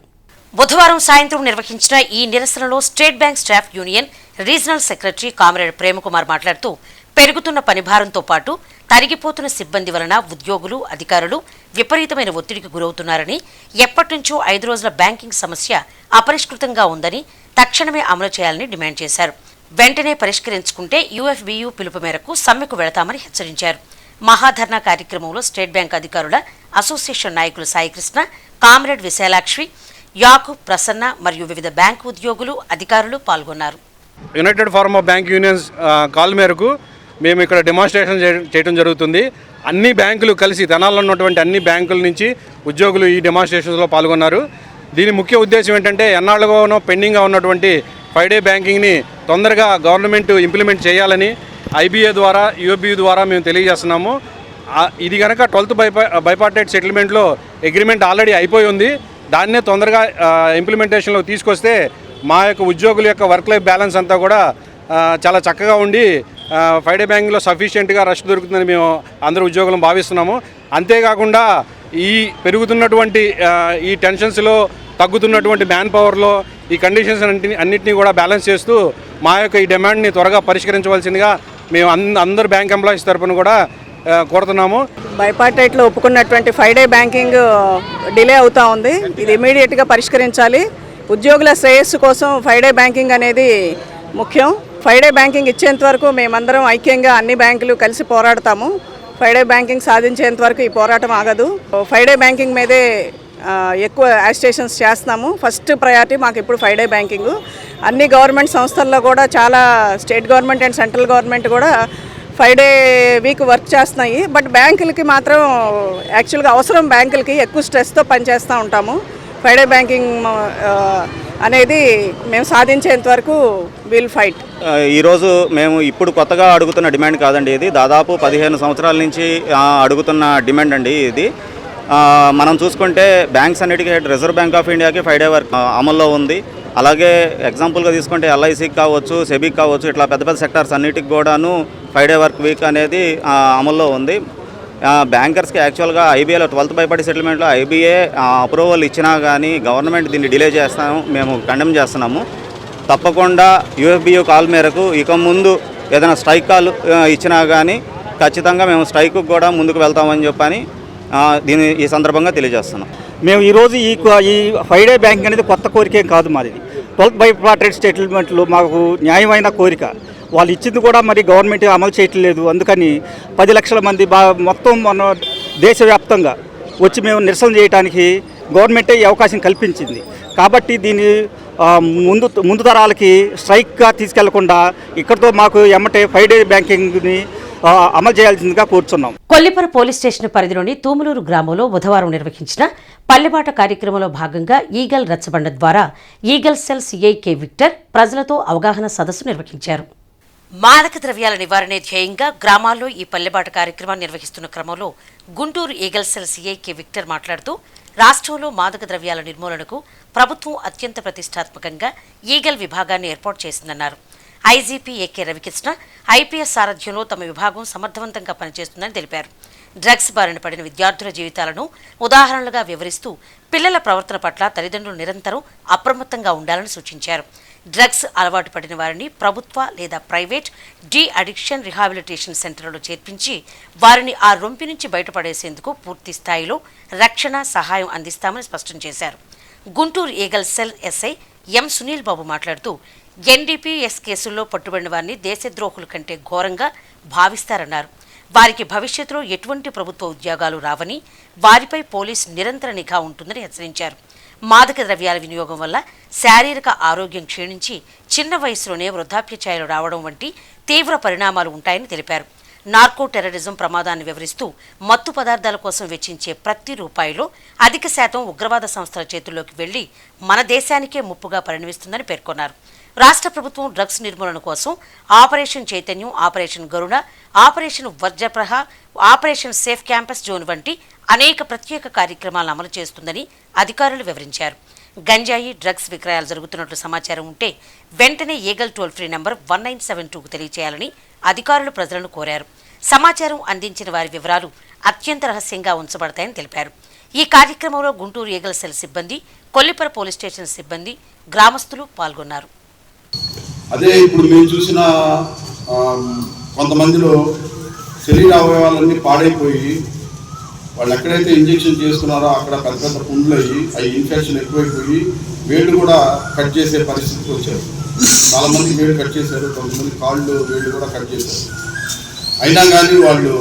బుధవారం సాయంత్రం నిర్వహించిన ఈ నిరసనలో state bank staff union regional secretary comrade Premkumar మాట్లాడుతూ పెరుగుతున్న పనిభారంతో పాటు తరిగిపోతున్న సిబ్బంది వలన ఉద్యోగులు, అధికారులు విపరీతమైన ఒత్తిడికి గురవుతున్నారని, ఎప్పటినుంచో 5 రోజుల బ్యాంకింగ్ సమస్య అపరిష్కృతంగా ఉందని తక్షణమే అమలు చేయాలని డిమాండ్ చేశారు. వెంటనే పరిష్కరించుకుంటే యూఎఫ్బియు పిలుపు మేరకు సమ్మెకు వెళతామని హెచ్చరించారు. మహాధర్నా కార్యక్రమంలో స్టేట్ బ్యాంక్ అధికారుల అసోసియేషన్ నాయకులు సాయికృష్ణ, కామ్రేడ్ విశాలాక్షి, యాకూబ్, ప్రసన్న మరియు వివిధ బ్యాంకు ఉద్యోగులు, అధికారులు పాల్గొన్నారు. United forum of bank unions call మేరకు మేము ఇక్కడ డెమాన్స్ట్రేషన్ చేయడం జరుగుతుంది. అన్ని బ్యాంకులు కలిసి తెనాల్లో ఉన్నటువంటి అన్ని బ్యాంకుల నుంచి ఉద్యోగులు ఈ డెమాన్స్ట్రేషన్స్లో పాల్గొన్నారు. దీని ముఖ్య ఉద్దేశం ఏంటంటే ఎన్నాళ్ళుగానో పెండింగ్గా ఉన్నటువంటి 5 డే బ్యాంకింగ్ని తొందరగా గవర్నమెంట్ ఇంప్లిమెంట్ చేయాలని ఐబీఏ ద్వారా, యూఎఫ్బియు ద్వారా మేము తెలియజేస్తున్నాము. ఇది కనుక 12th బైపార్టైట్ సెటిల్మెంట్లో అగ్రిమెంట్ ఆల్రెడీ అయిపోయి ఉంది. దాన్నే తొందరగా ఇంప్లిమెంటేషన్లో తీసుకొస్తే మా యొక్క ఉద్యోగుల యొక్క వర్క్ లైఫ్ బ్యాలెన్స్ అంతా కూడా చాలా చక్కగా ఉండి 5 డే బ్యాంకింగ్లో సఫిషియెంట్గా రష్ దొరుకుతుందని మేము అందరూ ఉద్యోగులను భావిస్తున్నాము. అంతేకాకుండా ఈ పెరుగుతున్నటువంటి ఈ టెన్షన్స్లో, తగ్గుతున్నటువంటి మ్యాన్ పవర్లో ఈ కండిషన్స్ అన్నింటినీ కూడా బ్యాలెన్స్ చేస్తూ మా యొక్క ఈ డిమాండ్ని త్వరగా పరిష్కరించవలసిందిగా మేము అందరు బ్యాంక్ ఎంప్లాయీస్ తరఫున కూడా కోరుతున్నాము. బైపార్టైట్లో ఒప్పుకున్నటువంటి 5 డే బ్యాంకింగ్ డిలే అవుతూ ఉంది. ఇది ఇమీడియట్గా పరిష్కరించాలి. ఉద్యోగుల శ్రేయస్సు కోసం 5 డే బ్యాంకింగ్ అనేది ముఖ్యం. 5 డే బ్యాంకింగ్ ఇచ్చేంత వరకు మేమందరం ఐక్యంగా అన్ని బ్యాంకులు కలిసి పోరాడతాము. 5 డే బ్యాంకింగ్ సాధించేంత వరకు ఈ పోరాటం ఆగదు. 5 డే బ్యాంకింగ్ మీదే ఎక్కువ యాజిటేషన్స్ చేస్తున్నాము. ఫస్ట్ ప్రయారిటీ మాకు ఇప్పుడు 5 డే బ్యాంకింగ్. అన్ని గవర్నమెంట్ సంస్థల్లో కూడా చాలా state government and central government కూడా 5 డే వీక్ వర్క్ చేస్తున్నాయి. బట్ బ్యాంకులకి మాత్రం యాక్చువల్గా అవసరం, బ్యాంకులకి ఎక్కువ స్ట్రెస్తో పనిచేస్తూ ఉంటాము. 5 డే బ్యాంకింగ్ అనేది మేము సాధించేంత వరకు విల్ ఫైట్. ఈరోజు మేము ఇప్పుడు కొత్తగా అడుగుతున్న డిమాండ్ కాదండి, ఇది దాదాపు 15 సంవత్సరాల నుంచి అడుగుతున్న డిమాండ్ అండి. ఇది మనం చూసుకుంటే బ్యాంక్స్ అన్నిటికీ రిజర్వ్ బ్యాంక్ ఆఫ్ ఇండియాకి 5 డే వర్క్ అమల్లో ఉంది. అలాగే ఎగ్జాంపుల్గా తీసుకుంటే ఎల్ఐసికి కావచ్చు, సెబీకి కావచ్చు, ఇట్లా పెద్ద పెద్ద సెక్టార్స్ అన్నిటికి కూడాను 5 డే వర్క్ వీక్ అనేది అమల్లో ఉంది. బ్యాంకర్స్కి యాక్చువల్గా ఐబీఏలో 12th బైపార్టీ సెటిల్మెంట్లో ఐబీఏ అప్రూవల్ ఇచ్చినా కానీ గవర్నమెంట్ దీన్ని డిలే చేస్తాము, మేము కండెమ్ చేస్తున్నాము. తప్పకుండా యూఎఫ్బియు కాల్ మేరకు ఇక ముందు ఏదైనా స్ట్రైక్ కాల్ ఇచ్చినా కానీ ఖచ్చితంగా మేము స్ట్రైక్కు కూడా ముందుకు వెళ్తామని చెప్పని ఈ సందర్భంగా తెలియజేస్తున్నాం. మేము ఈరోజు ఈ 5 డే బ్యాంకింగ్ అనేది కొత్త కోరికేం కాదు మాది. 12th బైపార్టైట్ సెటిల్మెంట్లు మాకు న్యాయమైన కోరిక. వాళ్ళు ఇచ్చింది కూడా మరి గవర్నమెంట్ అమలు చేయట్లేదు. అందుకని 10 లక్షల మంది మొత్తం మన దేశవ్యాప్తంగా వచ్చి మేము నిరసన చేయడానికి గవర్నమెంటే ఈ అవకాశం కల్పించింది. కాబట్టి దీన్ని ముందు తరాలకి స్ట్రైక్గా తీసుకెళ్లకుండా ఇక్కడితో మాకు ఎమ్మటే 5 డే బ్యాంకింగ్ని అమలు చేయాల్సిందిగా కోరుచున్నాం. కొల్లిపర పోలీస్ స్టేషన్ పరిధిలోని తూములూరు గ్రామంలో బుధవారం నిర్వహించిన పల్లెబాట కార్యక్రమంలో భాగంగా ఈగల్ రచ్చబండ ద్వారా Eagle cell CI K Victor ప్రజలతో అవగాహన సదస్సు నిర్వహించారు. మాదక ద్రవ్యాల నివారణే ధ్యేయంగా గ్రామాల్లో ఈ పల్లెబాట కార్యక్రమాన్ని నిర్వహిస్తున్న క్రమంలో Guntur eagle cell CI K Victor మాట్లాడుతూ రాష్ట్రంలో మాదక ద్రవ్యాల నిర్మూలనకు ప్రభుత్వం అత్యంత ప్రతిష్టాత్మకంగా ఈగల్ విభాగాన్ని ఏర్పాటు చేసిందన్నారు. ఐజీపీ ఏకే రవికృష్ణ ఐపీఎస్ సారథ్యంలో తమ విభాగం సమర్థవంతంగా పనిచేస్తుందని తెలిపారు. డ్రగ్స్ బారిన పడిన విద్యార్థుల జీవితాలను ఉదాహరణలుగా వివరిస్తూ పిల్లల ప్రవర్తన పట్ల తల్లిదండ్రులు నిరంతరం అప్రమత్తంగా ఉండాలని సూచించారు. డ్రగ్స్ అలవాటు పడిన వారిని ప్రభుత్వ లేదా ప్రైవేట్ డి అడిక్షన్ రిహాబిలిటేషన్ సెంటర్లో చేర్పించి వారిని ఆ రొంపి నుంచి బయటపడేసేందుకు పూర్తి స్థాయిలో రక్షణ సహాయం అందిస్తామని స్పష్టం చేశారు. Guntur eagle cell SI M Sunil Babu NDPS ఎన్డీపీఎస్ కేసుల్లో పట్టుబడిన వారిని దేశద్రోహుల కంటే ఘోరంగా భావిస్తారన్నారు. వారికి భవిష్యత్తులో ఎటువంటి ప్రభుత్వ ఉద్యోగాలు రావని, వారిపై పోలీసు నిరంతర నిఘా ఉంటుందని హెచ్చరించారు. మాదక ద్రవ్యాల వినియోగం వల్ల శారీరక ఆరోగ్యం క్షీణించి చిన్న వయసులోనే వృద్ధాప్య ఛాయలు రావడం వంటి తీవ్ర పరిణామాలు ఉంటాయని తెలిపారు. నార్కో టెర్రరిజం ప్రమాదాన్ని వివరిస్తూ మత్తు పదార్థాల కోసం వెచ్చించే ప్రతి రూపాయిలో అధిక శాతం ఉగ్రవాద సంస్థల చేతుల్లోకి వెళ్లి మన దేశానికే ముప్పుగా పరిణమిస్తుందని పేర్కొన్నారు. రాష్ట్ర ప్రభుత్వం డ్రగ్స్ నిర్మూలన కోసం operation Chaitanyam, operation Garuda, operation Vajrapraha, operation safe campus zone వంటి అనేక ప్రత్యేక కార్యక్రమాలను అమలు చేస్తుందని అధికారులు వివరించారు. గంజాయి, డ్రగ్స్ విక్రయాలు జరుగుతున్నట్లు సమాచారం ఉంటే వెంటనే ఈగల్ టోల్ ఫ్రీ నంబర్ 1972కు తెలియజేయాలని అధికారులు ప్రజలను కోరారు. సమాచారం అందించిన వారి వివరాలు అత్యంత రహస్యంగా ఉంచబడతాయని తెలిపారు. ఈ కార్యక్రమంలో గుంటూరు ఈగల్ సెల్ సిబ్బంది, కొల్లిపర పోలీస్ స్టేషన్ సిబ్బంది, గ్రామస్తులు పాల్గొన్నారు. అదే ఇప్పుడు మేము చూసిన కొంతమందిలో శరీర అవయవాలన్నీ పాడైపోయి వాళ్ళు ఎక్కడైతే ఇంజెక్షన్ చేసుకున్నారో అక్కడ పెద్ద పెద్ద పుండ్లు అయ్యి అవి ఇన్ఫెక్షన్ ఎక్కువైపోయి వేళ్ళు కూడా కట్ చేసే పరిస్థితికి వచ్చారు. చాలామంది వేళ్ళు కట్ చేశారు, కొంతమంది కాళ్ళు వేళ్ళు కూడా కట్ చేశారు. అయినా కానీ వాళ్ళు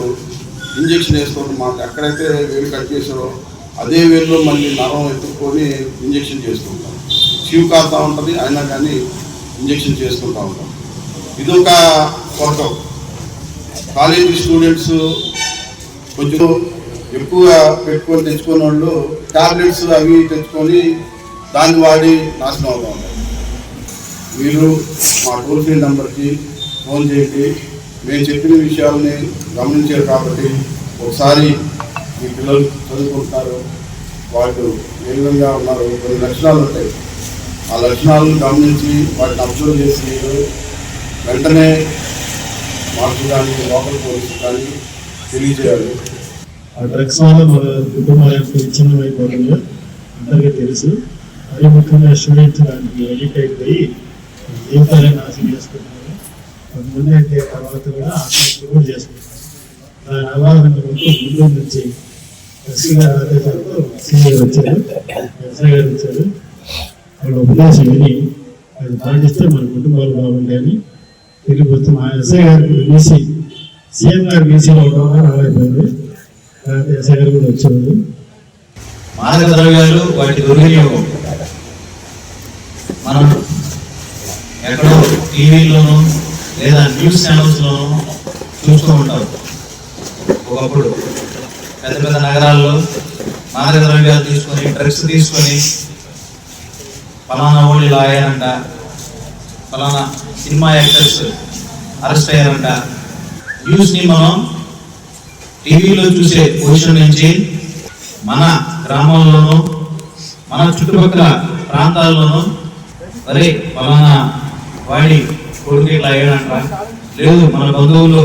ఇంజెక్షన్ వేసుకోవడం మాకు ఎక్కడైతే వేలు కట్ చేశారో అదే వేల్లో మళ్ళీ నరం ఎత్తుక్కొని ఇంజెక్షన్ చేసుకుంటాం. చీవు కారుతూ ఉంటుంది, అయినా కానీ ఇంజెక్షన్ చేసుకుంటూ ఉంటాం. ఇది ఒక వర్గం. కాలేజీ స్టూడెంట్స్ కొంచెం ఎక్కువ పెట్టుకొని తెచ్చుకున్న వాళ్ళు టాబ్లెట్స్ అవి తెచ్చుకొని దాన్ని వాడి నాశనం అవుతూ ఉంటారు. మీరు మా టోల్ ఫ్రీ నెంబర్కి ఫోన్ చేయండి. మేము చెప్పిన విషయాలని గమనించారు కాబట్టి ఒకసారి మీ పిల్లలు చదువుకుంటున్నారు, వాళ్ళు ఏ విధంగా ఉన్నారు, కొన్ని లక్షణాలు ఉంటాయి. ఆ లక్షణాలను గమనించి వాటిని అబ్జర్వ్ చేసి మీరు వెంటనే మాకు కానీ లోకల్ పోలీసు కానీ తెలియజేయాలి. ఆ డ్రగ్స్ వల్ల మన కుటుంబాలకు విచ్ఛిన్నమైపోతుంది అందరికీ తెలుసు. అది ముఖ్యంగా స్టూడెంట్స్ దానికి ఎడిట్ అయిపోయి జీవితాన్ని నాశనం చేసుకుంటున్నారు. కొంతమంది అంటే తర్వాత కూడా ఆత్మహత్య కూడా చేసుకుంటారు. దాని అవగాహన గుంటూరు నుంచి ఎస్సీ గారు ఆదేశాలతో సీఏ వచ్చారు, ఎస్ఐ గారు వచ్చారు. వాళ్ళ ఉపదేశం విని అది పాటిస్తే మన కుటుంబాలు బాగుంటాయని తెలియపోతే మా ఎస్ఐ గారికి వీసీ, సీఎం గారు వీసీలో ఉండడం రాలేకపోయింది. ఎస్ఐ గారు కూడా వచ్చేవారు. మాదక ద్రవ్యాలు వాటి దుర్వినియోగం మనం ఎక్కడో టీవీలోనూ లేదా న్యూస్ ఛానల్స్లోనూ చూస్తూ ఉంటాం. ఒకప్పుడు పెద్ద పెద్ద నగరాల్లో మాదక ద్రవ్యాలు తీసుకొని, డ్రగ్స్ తీసుకొని ఫలానా వాళ్ళు ఇలా అయ్యారంట, ఫలానా సినిమా యాక్టర్స్ అరెస్ట్ అయ్యారంట. న్యూస్ని మనం టీవీలో చూసే పొజిషన్ నుంచి మన గ్రామాల్లోనూ మన చుట్టుపక్కల ప్రాంతాల్లోనూ మరి ఫలానా వాడి కొడుకు ఇట్లా అయ్యాడంట, లేదు మన బంధువులు.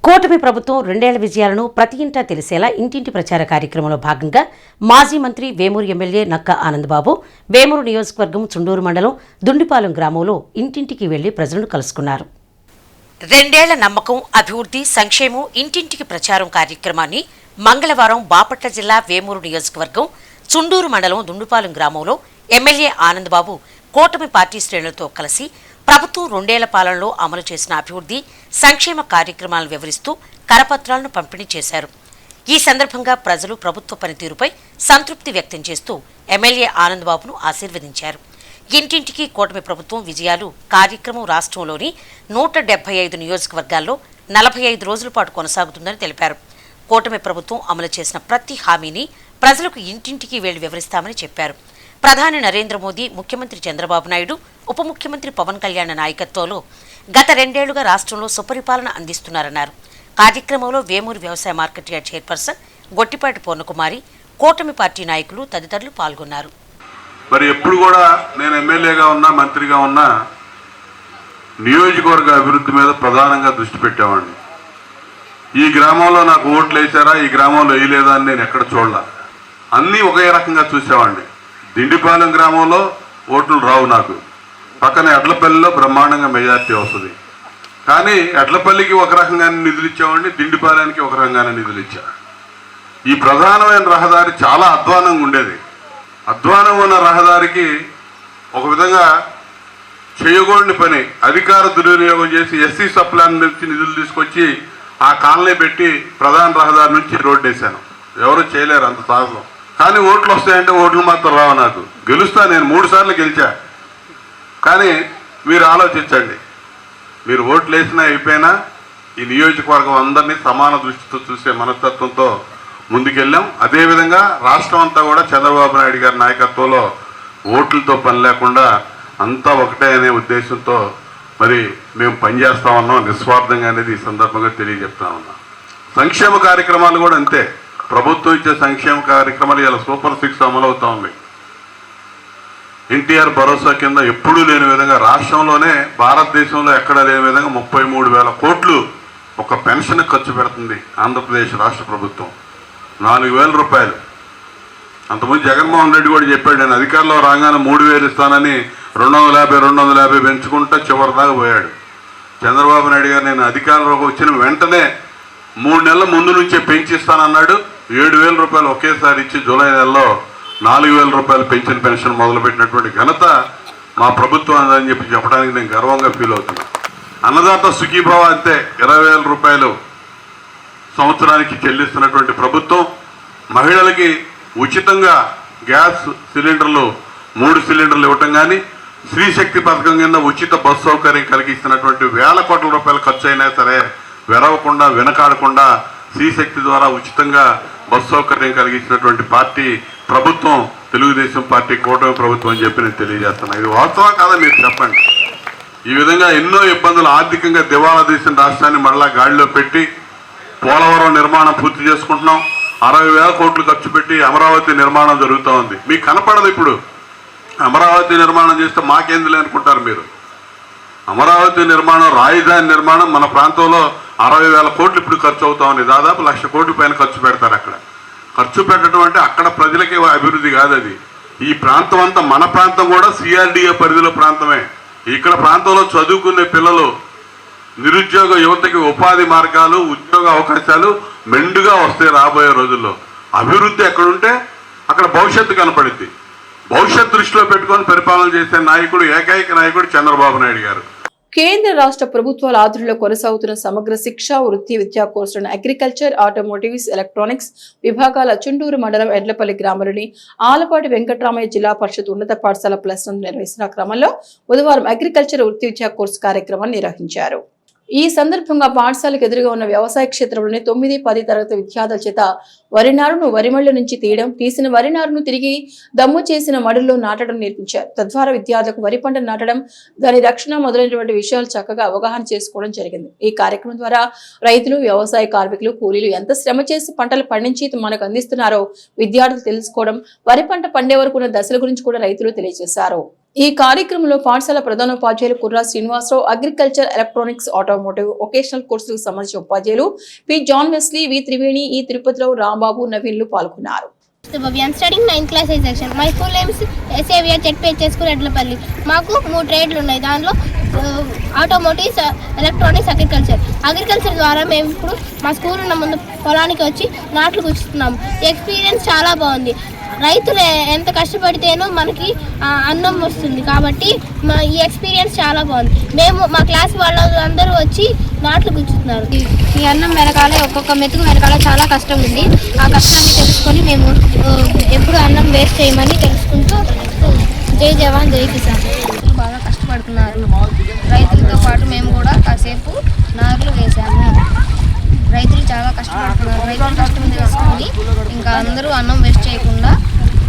కూటమి ప్రభుత్వం 2 ఏళ్ల విజయాలను ప్రతి ఇంటా తెలిసేలా ఇంటింటి ప్రచార కార్యక్రమంలో భాగంగా మాజీ మంత్రి వేమూరు ఎమ్మెల్యే నక్కా ఆనందబాబు వేమూరు నియోజకవర్గం చుండూరు మండలం దుండిపాలెం గ్రామంలో ఇంటింటికి వెళ్లి ప్రజలను కలుసుకున్నారు. 2 ఏళ్ల నమ్మకం, అభివృద్ధి, సంక్షేమం ఇంటింటికి ప్రచారం కార్యక్రమాన్ని మంగళవారం బాపట్ల జిల్లా వేమూరు నియోజకవర్గం చుండూరు మండలం దుండిపాలెం గ్రామంలో ఎమ్మెల్యే ఆనందబాబు కూటమి పార్టీ శ్రేణులతో కలిసి ప్రభుత్వం 2 ఏళ్ల పాలనలో అమలు చేసిన అభివృద్ధి, సంక్షేమ కార్యక్రమాలను వివరిస్తూ కరపత్రాలను పంపిణీ చేశారు. ఈ సందర్భంగా ప్రజలు ప్రభుత్వ పనితీరుపై సంతృప్తి వ్యక్తం చేస్తూ ఎమ్మెల్యే ఆనందబాబును ఆశీర్వదించారు. ఇంటింటికి కూటమి ప్రభుత్వం విజయాలు కార్యక్రమం రాష్ట్రంలోని 175 నియోజకవర్గాల్లో 45 రోజుల పాటు కొనసాగుతుందని తెలిపారు. కూటమి ప్రభుత్వం అమలు చేసిన ప్రతి హామీని ప్రజలకు ఇంటింటికి వెళ్లి వివరిస్తామని చెప్పారు. ప్రధాని నరేంద్ర మోదీ, ముఖ్యమంత్రి చంద్రబాబు నాయుడు, ఉప ముఖ్యమంత్రి పవన్ కళ్యాణ్ నాయకత్వంలో గత 2 ఏళ్లుగా రాష్ట్రంలో సుపరిపాలన అందిస్తున్నారన్నారు. కార్యక్రమంలో వేమూరు వ్యవసాయ market yard chairperson Gottipati Purnakumari, కూటమి పార్టీ నాయకులు తదితరులు పాల్గొన్నారు. మరి ఎప్పుడు కూడా నేను ఎమ్మెల్యేగా ఉన్నా, మంత్రిగా ఉన్నా నియోజకవర్గ అభివృద్ధి మీద ప్రధానంగా దృష్టి పెట్టేవాడిని. ఈ గ్రామంలో నాకు ఓట్లు వేసారా, ఈ గ్రామంలో వేయలేదా అని నేను ఎక్కడ చూడలా. అన్నీ ఒకే రకంగా చూసేవాడిని. దిండిపాలెం గ్రామంలో ఓట్లు రావు నాకు, పక్కన ఎడ్లపల్లిలో బ్రహ్మాండంగా మెజార్టీ వస్తుంది. కానీ ఎడ్లపల్లికి ఒక రకంగానే నిధులు ఇచ్చేవాడిని, దిండిపాలెనికి ఒక రకంగానే నిధులు ఇచ్చా. ఈ ప్రధానమైన రహదారి చాలా అధ్వానంగా ఉండేది. అధ్వానం ఉన్న రహదారికి ఒక విధంగా చేయకూడని పని అధికార దుర్వినియోగం చేసి ఎస్సీ సప్లాన్ నుంచి నిధులు తీసుకొచ్చి ఆ కాలనీ పెట్టి ప్రధాన రహదారి నుంచి రోడ్డు వేశాను. ఎవరు చేయలేరు అంత సాహసం. కానీ ఓట్లు వస్తాయంటే ఓట్లు మాత్రం రావు. నాకు గెలుస్తా, నేను 3 సార్లు గెలిచా. కానీ మీరు ఆలోచించండి, మీరు ఓట్లు వేసినా అయిపోయినా ఈ నియోజకవర్గం అందరినీ సమాన దృష్టితో చూసే మనస్తత్వంతో ముందుకెళ్ళాం. అదేవిధంగా రాష్ట్రం అంతా కూడా చంద్రబాబు నాయుడు గారి నాయకత్వంలో ఓట్లతో పని లేకుండా అంతా ఒకటే అనే ఉద్దేశంతో మరి మేము పనిచేస్తా ఉన్నాం నిస్వార్థంగా అనేది ఈ సందర్భంగా తెలియజెప్తా ఉన్నాం. సంక్షేమ కార్యక్రమాలు కూడా అంతే. ప్రభుత్వం ఇచ్చే సంక్షేమ కార్యక్రమాలు ఇలా సూపర్ 6 అమలు అవుతా ఉన్నాయి. ఎన్టీఆర్ భరోసా కింద ఎప్పుడూ లేని విధంగా రాష్ట్రంలోనే భారతదేశంలో ఎక్కడా లేని విధంగా 33,000 కోట్లు ఒక పెన్షన్ ఖర్చు పెడుతుంది ఆంధ్రప్రదేశ్ రాష్ట్ర ప్రభుత్వం. 4,000 రూపాయలు. అంతకుముందు జగన్మోహన్ రెడ్డి కూడా చెప్పాడు, నేను అధికారంలో రాగానే 3,000 ఇస్తానని 250 పెంచుకుంటా చివరి దాకా పోయాడు. చంద్రబాబు నాయుడు గారు నేను అధికారంలోకి వచ్చిన వెంటనే 3 నెలల ముందు నుంచే పెంచిస్తానన్నాడు. 7,000 రూపాయలు ఒకేసారి ఇచ్చి జూలై నెలలో 4,000 రూపాయలు పెన్షన్ మొదలుపెట్టినటువంటి ఘనత మా ప్రభుత్వం అని చెప్పి చెప్పడానికి నేను గర్వంగా ఫీల్ అవుతున్నా. అన్నదాత సుఖీభావ అంతే, 20,000 రూపాయలు సంవత్సరానికి చెల్లిస్తున్నటువంటి ప్రభుత్వం. మహిళలకి ఉచితంగా గ్యాస్ సిలిండర్లు 3 సిలిండర్లు ఇవ్వటం కానీ, స్త్రీశక్తి పథకం కింద ఉచిత బస్సు సౌకర్యం కలిగిస్తున్నటువంటి 1,000 కోట్ల రూపాయలు ఖర్చు అయినా సరే వెరవకుండా వెనకాడకుండా స్త్రీశక్తి ద్వారా ఉచితంగా బస్సు సౌకర్యం కలిగించినటువంటి పార్టీ ప్రభుత్వం తెలుగుదేశం పార్టీ, కూటమి ప్రభుత్వం అని చెప్పి నేను తెలియజేస్తున్నాను. ఇది వాస్తవం కాదా మీరు చెప్పండి. ఈ విధంగా ఎన్నో ఇబ్బందులు, ఆర్థికంగా దివాలా తీసిన రాష్ట్రాన్ని మళ్ళా గాడిలో పెట్టి పోలవరం నిర్మాణం పూర్తి చేసుకుంటున్నాం. 60,000 కోట్లు ఖర్చు పెట్టి అమరావతి నిర్మాణం జరుగుతూ ఉంది. మీకు కనపడదు. ఇప్పుడు అమరావతి నిర్మాణం చేస్తే మాకేందులే అనుకుంటారు మీరు. అమరావతి నిర్మాణం, రాజధాని నిర్మాణం మన ప్రాంతంలో 60,000 కోట్లు ఇప్పుడు ఖర్చు అవుతా ఉంది. దాదాపు 1,00,000 కోట్ల పైన ఖర్చు పెడతారు. అక్కడ ఖర్చు పెట్టడం అంటే అక్కడ ప్రజలకి అభివృద్ధి కాదు అది. ఈ ప్రాంతం అంతా, మన ప్రాంతం కూడా సిఆర్డిఏ పరిధిలో ప్రాంతమే. ఇక్కడ ప్రాంతంలో చదువుకునే పిల్లలు, నిరుద్యోగ యువతకి ఉపాధి మార్గాలు, ఉద్యోగ అవకాశాలు మెండుగా వస్తాయి రాబోయే రోజుల్లో. అభివృద్ధి ఎక్కడుంటే అక్కడ భవిష్యత్తు కనపడింది. భవిష్యత్తు దృష్టిలో పెట్టుకొని పరిపాలన చేసే నాయకుడు, ఏకైక నాయకుడు చంద్రబాబు నాయుడు గారు. కేంద్ర రాష్ట్ర ప్రభుత్వాల ఆధ్వర్యంలో కొనసాగుతున్న సమగ్ర శిక్ష వృత్తి విద్యా కోర్సులను అగ్రికల్చర్, ఆటోమోటివ్స్, ఎలక్ట్రానిక్స్ విభాగాల చుండూరు మండలం ఎడ్లపల్లి గ్రామంలోని ఆలపాటి వెంకటరామయ్య జిల్లా పరిషత్ ఉన్నత పాఠశాల ప్లస్ నిర్వహిస్తున్న క్రమంలో బుధవారం అగ్రికల్చర్ వృత్తి విద్యా కోర్సు కార్యక్రమాన్ని నిర్వహించారు. ఈ సందర్భంగా పాఠశాలకు ఎదురుగా ఉన్న వ్యవసాయ క్షేత్రంలోని 9, 10 తరగతి విద్యార్థుల చేత వరి నారును వరిమళ్ళ నుంచి తీయడం, తీసిన వరి నారును తిరిగి దమ్ము చేసిన మడుల్లో నాటడం నేర్పించారు. తద్వారా విద్యార్థులకు వరి పంట నాటడం, దాని రక్షణ మొదలైనటువంటి విషయాలు చక్కగా అవగాహన చేసుకోవడం జరిగింది. ఈ కార్యక్రమం ద్వారా రైతులు, వ్యవసాయ కార్మికులు, కూలీలు ఎంత శ్రమ చేసి పంటలు పండించి మనకు అందిస్తున్నారో విద్యార్థులు తెలుసుకోవడం, వరి పంట పండే వరకు ఉన్న దశల గురించి కూడా రైతులు తెలియజేశారు. ఈ కార్యక్రమంలో పాఠశాల ప్రధానోపాధ్యాయులు Kurra Srinivasarao, agriculture, electronics, automotive, vocational కోర్సులకు సంబంధించిన ఉపాధ్యాయులు P John Wesley, V Triveni, E Tirupatirao, Rambabu, నవీన్లు పాల్గొన్నారు. I'm studying 9th class A section. My full name is SAVR ZPH School Edlapalli. మాకు 3 ట్రేడ్లు ఉన్నాయి. దానిలో ఆటోమోటివ్స్, ఎలక్ట్రానిక్స్, అగ్రికల్చర్ ద్వారా మేము ఇప్పుడు మా స్కూల్ ఉన్న ముందు పొలానికి వచ్చి నాట్లు గుచ్చుతున్నాము. ఎక్స్పీరియన్స్ చాలా బాగుంది. రైతులు ఎంత కష్టపడితేనో మనకి అన్నం వస్తుంది కాబట్టి ఈ ఎక్స్పీరియన్స్ చాలా బాగుంది. మేము మా క్లాస్ వాళ్ళు అందరూ వచ్చి నాట్లు గుచ్చుతున్నారు. ఈ అన్నం వెనకాలే, ఒక్కొక్క మెతుకు వెనకాల చాలా కష్టం ఉంది. ఆ కష్టాన్ని తెలుసుకొని మేము ఎప్పుడు అన్నం వేస్ట్ చేయమని తెలుసుకుంటూ జై జవాన్ జై కిసాన్. బాగా కష్టపడుతున్నారు. రైతులతో పాటు మేము కూడా కాసేపు నార్లు వేసాము. రైతులు చాలా కష్టపడుతున్నారు. రైతులు కష్టం తెలుసుకొని ఇంకా అందరూ అన్నం వేస్ట్ చేయకుండా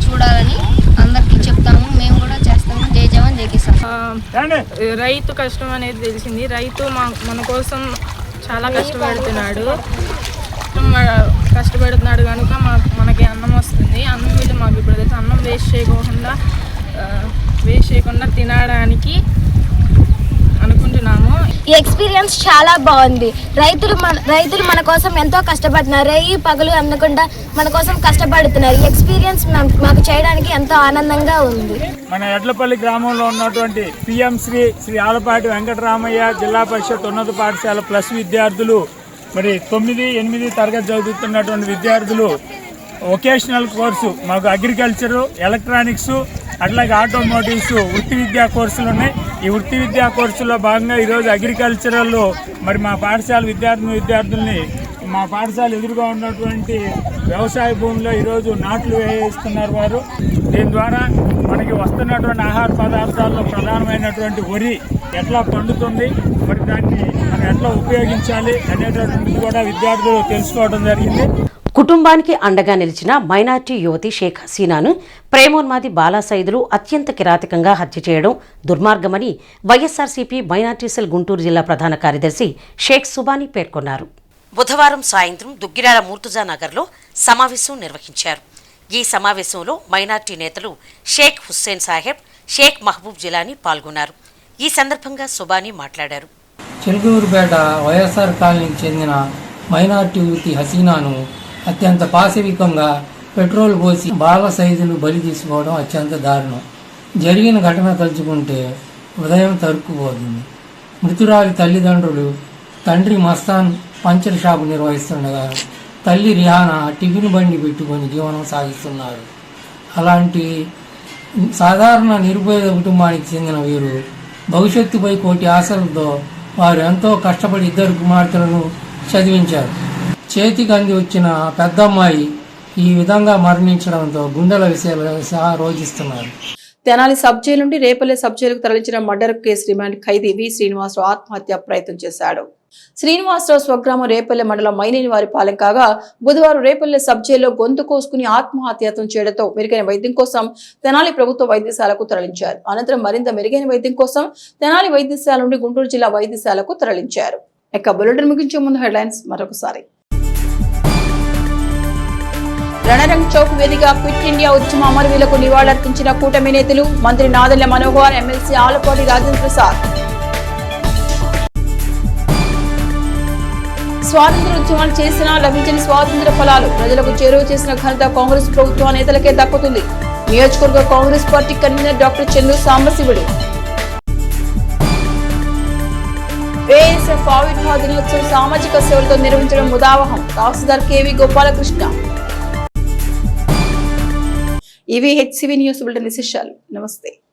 చూడాలని అందరికీ చెప్తాము. మేము కూడా చేస్తాము. జై జవాన్ జై కిసాన్. రైతు కష్టం అనేది తెలిసింది. రైతు మన కోసం చాలా కష్టపడుతున్నాడు కనుక మనకి అన్నం వస్తుంది. అన్నం మీద మాకు ఇప్పుడు తెలుసు. అన్నం వేస్ట్ చేయకుండా తినడానికి అనుకుంటున్నాము. ఈ ఎక్స్పీరియన్స్ చాలా బాగుంది. రైతులు మన కోసం ఎంతో కష్టపడుతున్నారు. రేయి పగలు అనకుండా మన కోసం కష్టపడుతున్నారు. ఈ ఎక్స్పీరియన్స్ మాకు చేయడానికి ఎంతో ఆనందంగా ఉంది. మన ఎడ్లపల్లి గ్రామంలో ఉన్నటువంటి పిఎం శ్రీ ఆలపాటి వెంకటరామయ్య జిల్లా పరిషత్ ఉన్నత పాఠశాల ప్లస్ విద్యార్థులు, మరి 9, 8 తరగతి చదువుతున్నటువంటి విద్యార్థులు వొకేషనల్ కోర్సు, మాకు అగ్రికల్చరు, ఎలక్ట్రానిక్స్, అట్లాగే ఆటోమోటివ్స్ వృత్తి విద్యా కోర్సులు ఉన్నాయి. ఈ వృత్తి విద్యా కోర్సులో భాగంగా ఈరోజు అగ్రికల్చరల్లో మరి మా పాఠశాల విద్యార్థుల్ని మా పాఠశాల ఎదురుగా ఉన్నటువంటి వ్యవసాయ భూమిలో ఈరోజు నాట్లు వేయిస్తున్నారు వారు. దీని ద్వారా మనకి వస్తున్నటువంటి ఆహార పదార్థాల్లో ప్రధానమైనటువంటి వరి ఎట్లా పండుతుంది, మరి దాన్ని మనం ఎట్లా ఉపయోగించాలి అనేటటువంటిది కూడా విద్యార్థులు తెలుసుకోవడం జరిగింది. కుటుంబానికి అండగా నిలిచిన మైనార్టీ యువతి షేక్ హసీనాను ప్రేమోన్మాది బాలాసైదులు అత్యంత కిరాతకంగా హత్య చేయడం దుర్మార్గమని వైఎస్ఆర్సీపీ మైనార్టీ సెల్ గుంటూరు జిల్లా ప్రధాన కార్యదర్శి షేక్ సుబానీ పేర్కొన్నారు. బుధవారం సాయంత్రం దుగ్గిరాల మూర్తుజా నగర్లో సమావేశం నిర్వహించారు. ఈ సమావేశంలో మైనార్టీ నేతలు షేక్ హుస్సేన్ సాహెబ్, షేక్ మహబూబ్ జిలానీ పాల్గొన్నారు. ఈ సందర్భంగా సుబానీ మాట్లాడారు. చిలుకూరుపేట వైఎస్ఆర్ కాలనీకి చెందిన మైనార్టీ యువతి హసీనాను అత్యంత పాశవికంగా పెట్రోల్ పోసి బాల సైజులు బలి తీసుకోవడం అత్యంత దారుణం. జరిగిన ఘటన తలుచుకుంటే ఉదయం తరుక్కుపోతుంది. మృతురాలి తల్లిదండ్రులు తండ్రి మస్తాన్ పంచర్ షాపు నిర్వహిస్తుండగా తల్లి రిహానా టిఫిన్ బండి పెట్టుకొని జీవనం సాగిస్తున్నారు. అలాంటి సాధారణ నిరుపేద కుటుంబానికి చెందిన వీరు భవిష్యత్తుపై కోటి ఆశలతో వారు ఎంతో కష్టపడి 2 కుమార్తెలను చదివించారు. చేతికి అంది వచ్చిన పెద్దమ్మాయి ఈ విధంగా మరణించడంతో గుండెల విషయాలు రోజిస్తున్నారు. తెనాలి సబ్ జైలు నుండి రేపల్లె సబ్ జైలుకు తరలించిన మర్డర్ కేసు రిమాండ్ ఖైదీ వి శ్రీనివాసరావు ఆత్మహత్య ప్రయత్నం చేశాడు. శ్రీనివాసరావు స్వగ్రామం రేపల్లె మండలం మైనేనివారి పాలెం కాగా బుధవారం రేపల్లె సబ్ జైల్లో గొంతు కోసుకుని ఆత్మహత్యతం చేయడంతో మెరుగైన వైద్యం కోసం తెనాలి ప్రభుత్వ వైద్యశాలకు తరలించారు. అనంతరం మరింత మెరుగైన వైద్యం కోసం తెనాలి వైద్యశాల నుండి గుంటూరు జిల్లా వైద్యశాలకు తరలించారు. ఇక బులెటిన్ ముగించే ముందు హెడ్లైన్స్ మరొకసారి. రణరంగ్ చౌక్ వేదిక క్విట్ ఇండియా ఉద్యమ అమరవీరులకు నివాళులర్పించిన కూటమి నేతలు. మంత్రి నాదెళ్ల మనోహర్, ఎమ్మెల్సీ ఆలపాటి రాజేంద్ర ప్రసాద్. స్వాతంత్ర ఉద్యమాలు చేసినా లభించిన స్వాతంత్ర ఫలాలు ప్రజలకు చేరువ చేసిన ఘనత కాంగ్రెస్ ప్రభుత్వ నేతలకే దక్కుతుంది. నియోజకవర్గ Congress party convener doctor Chandu Sambasivudu. ASF ఆవిర్భావ దినోత్సవం సామాజిక సేవలతో నిర్వహించడం ముదావహం. తహసీల్దార్ కేవీ గోపాలకృష్ణ. ఇవి హెచ్సివి న్యూస్ బులెటిన్ విశేషాలు. నమస్తే.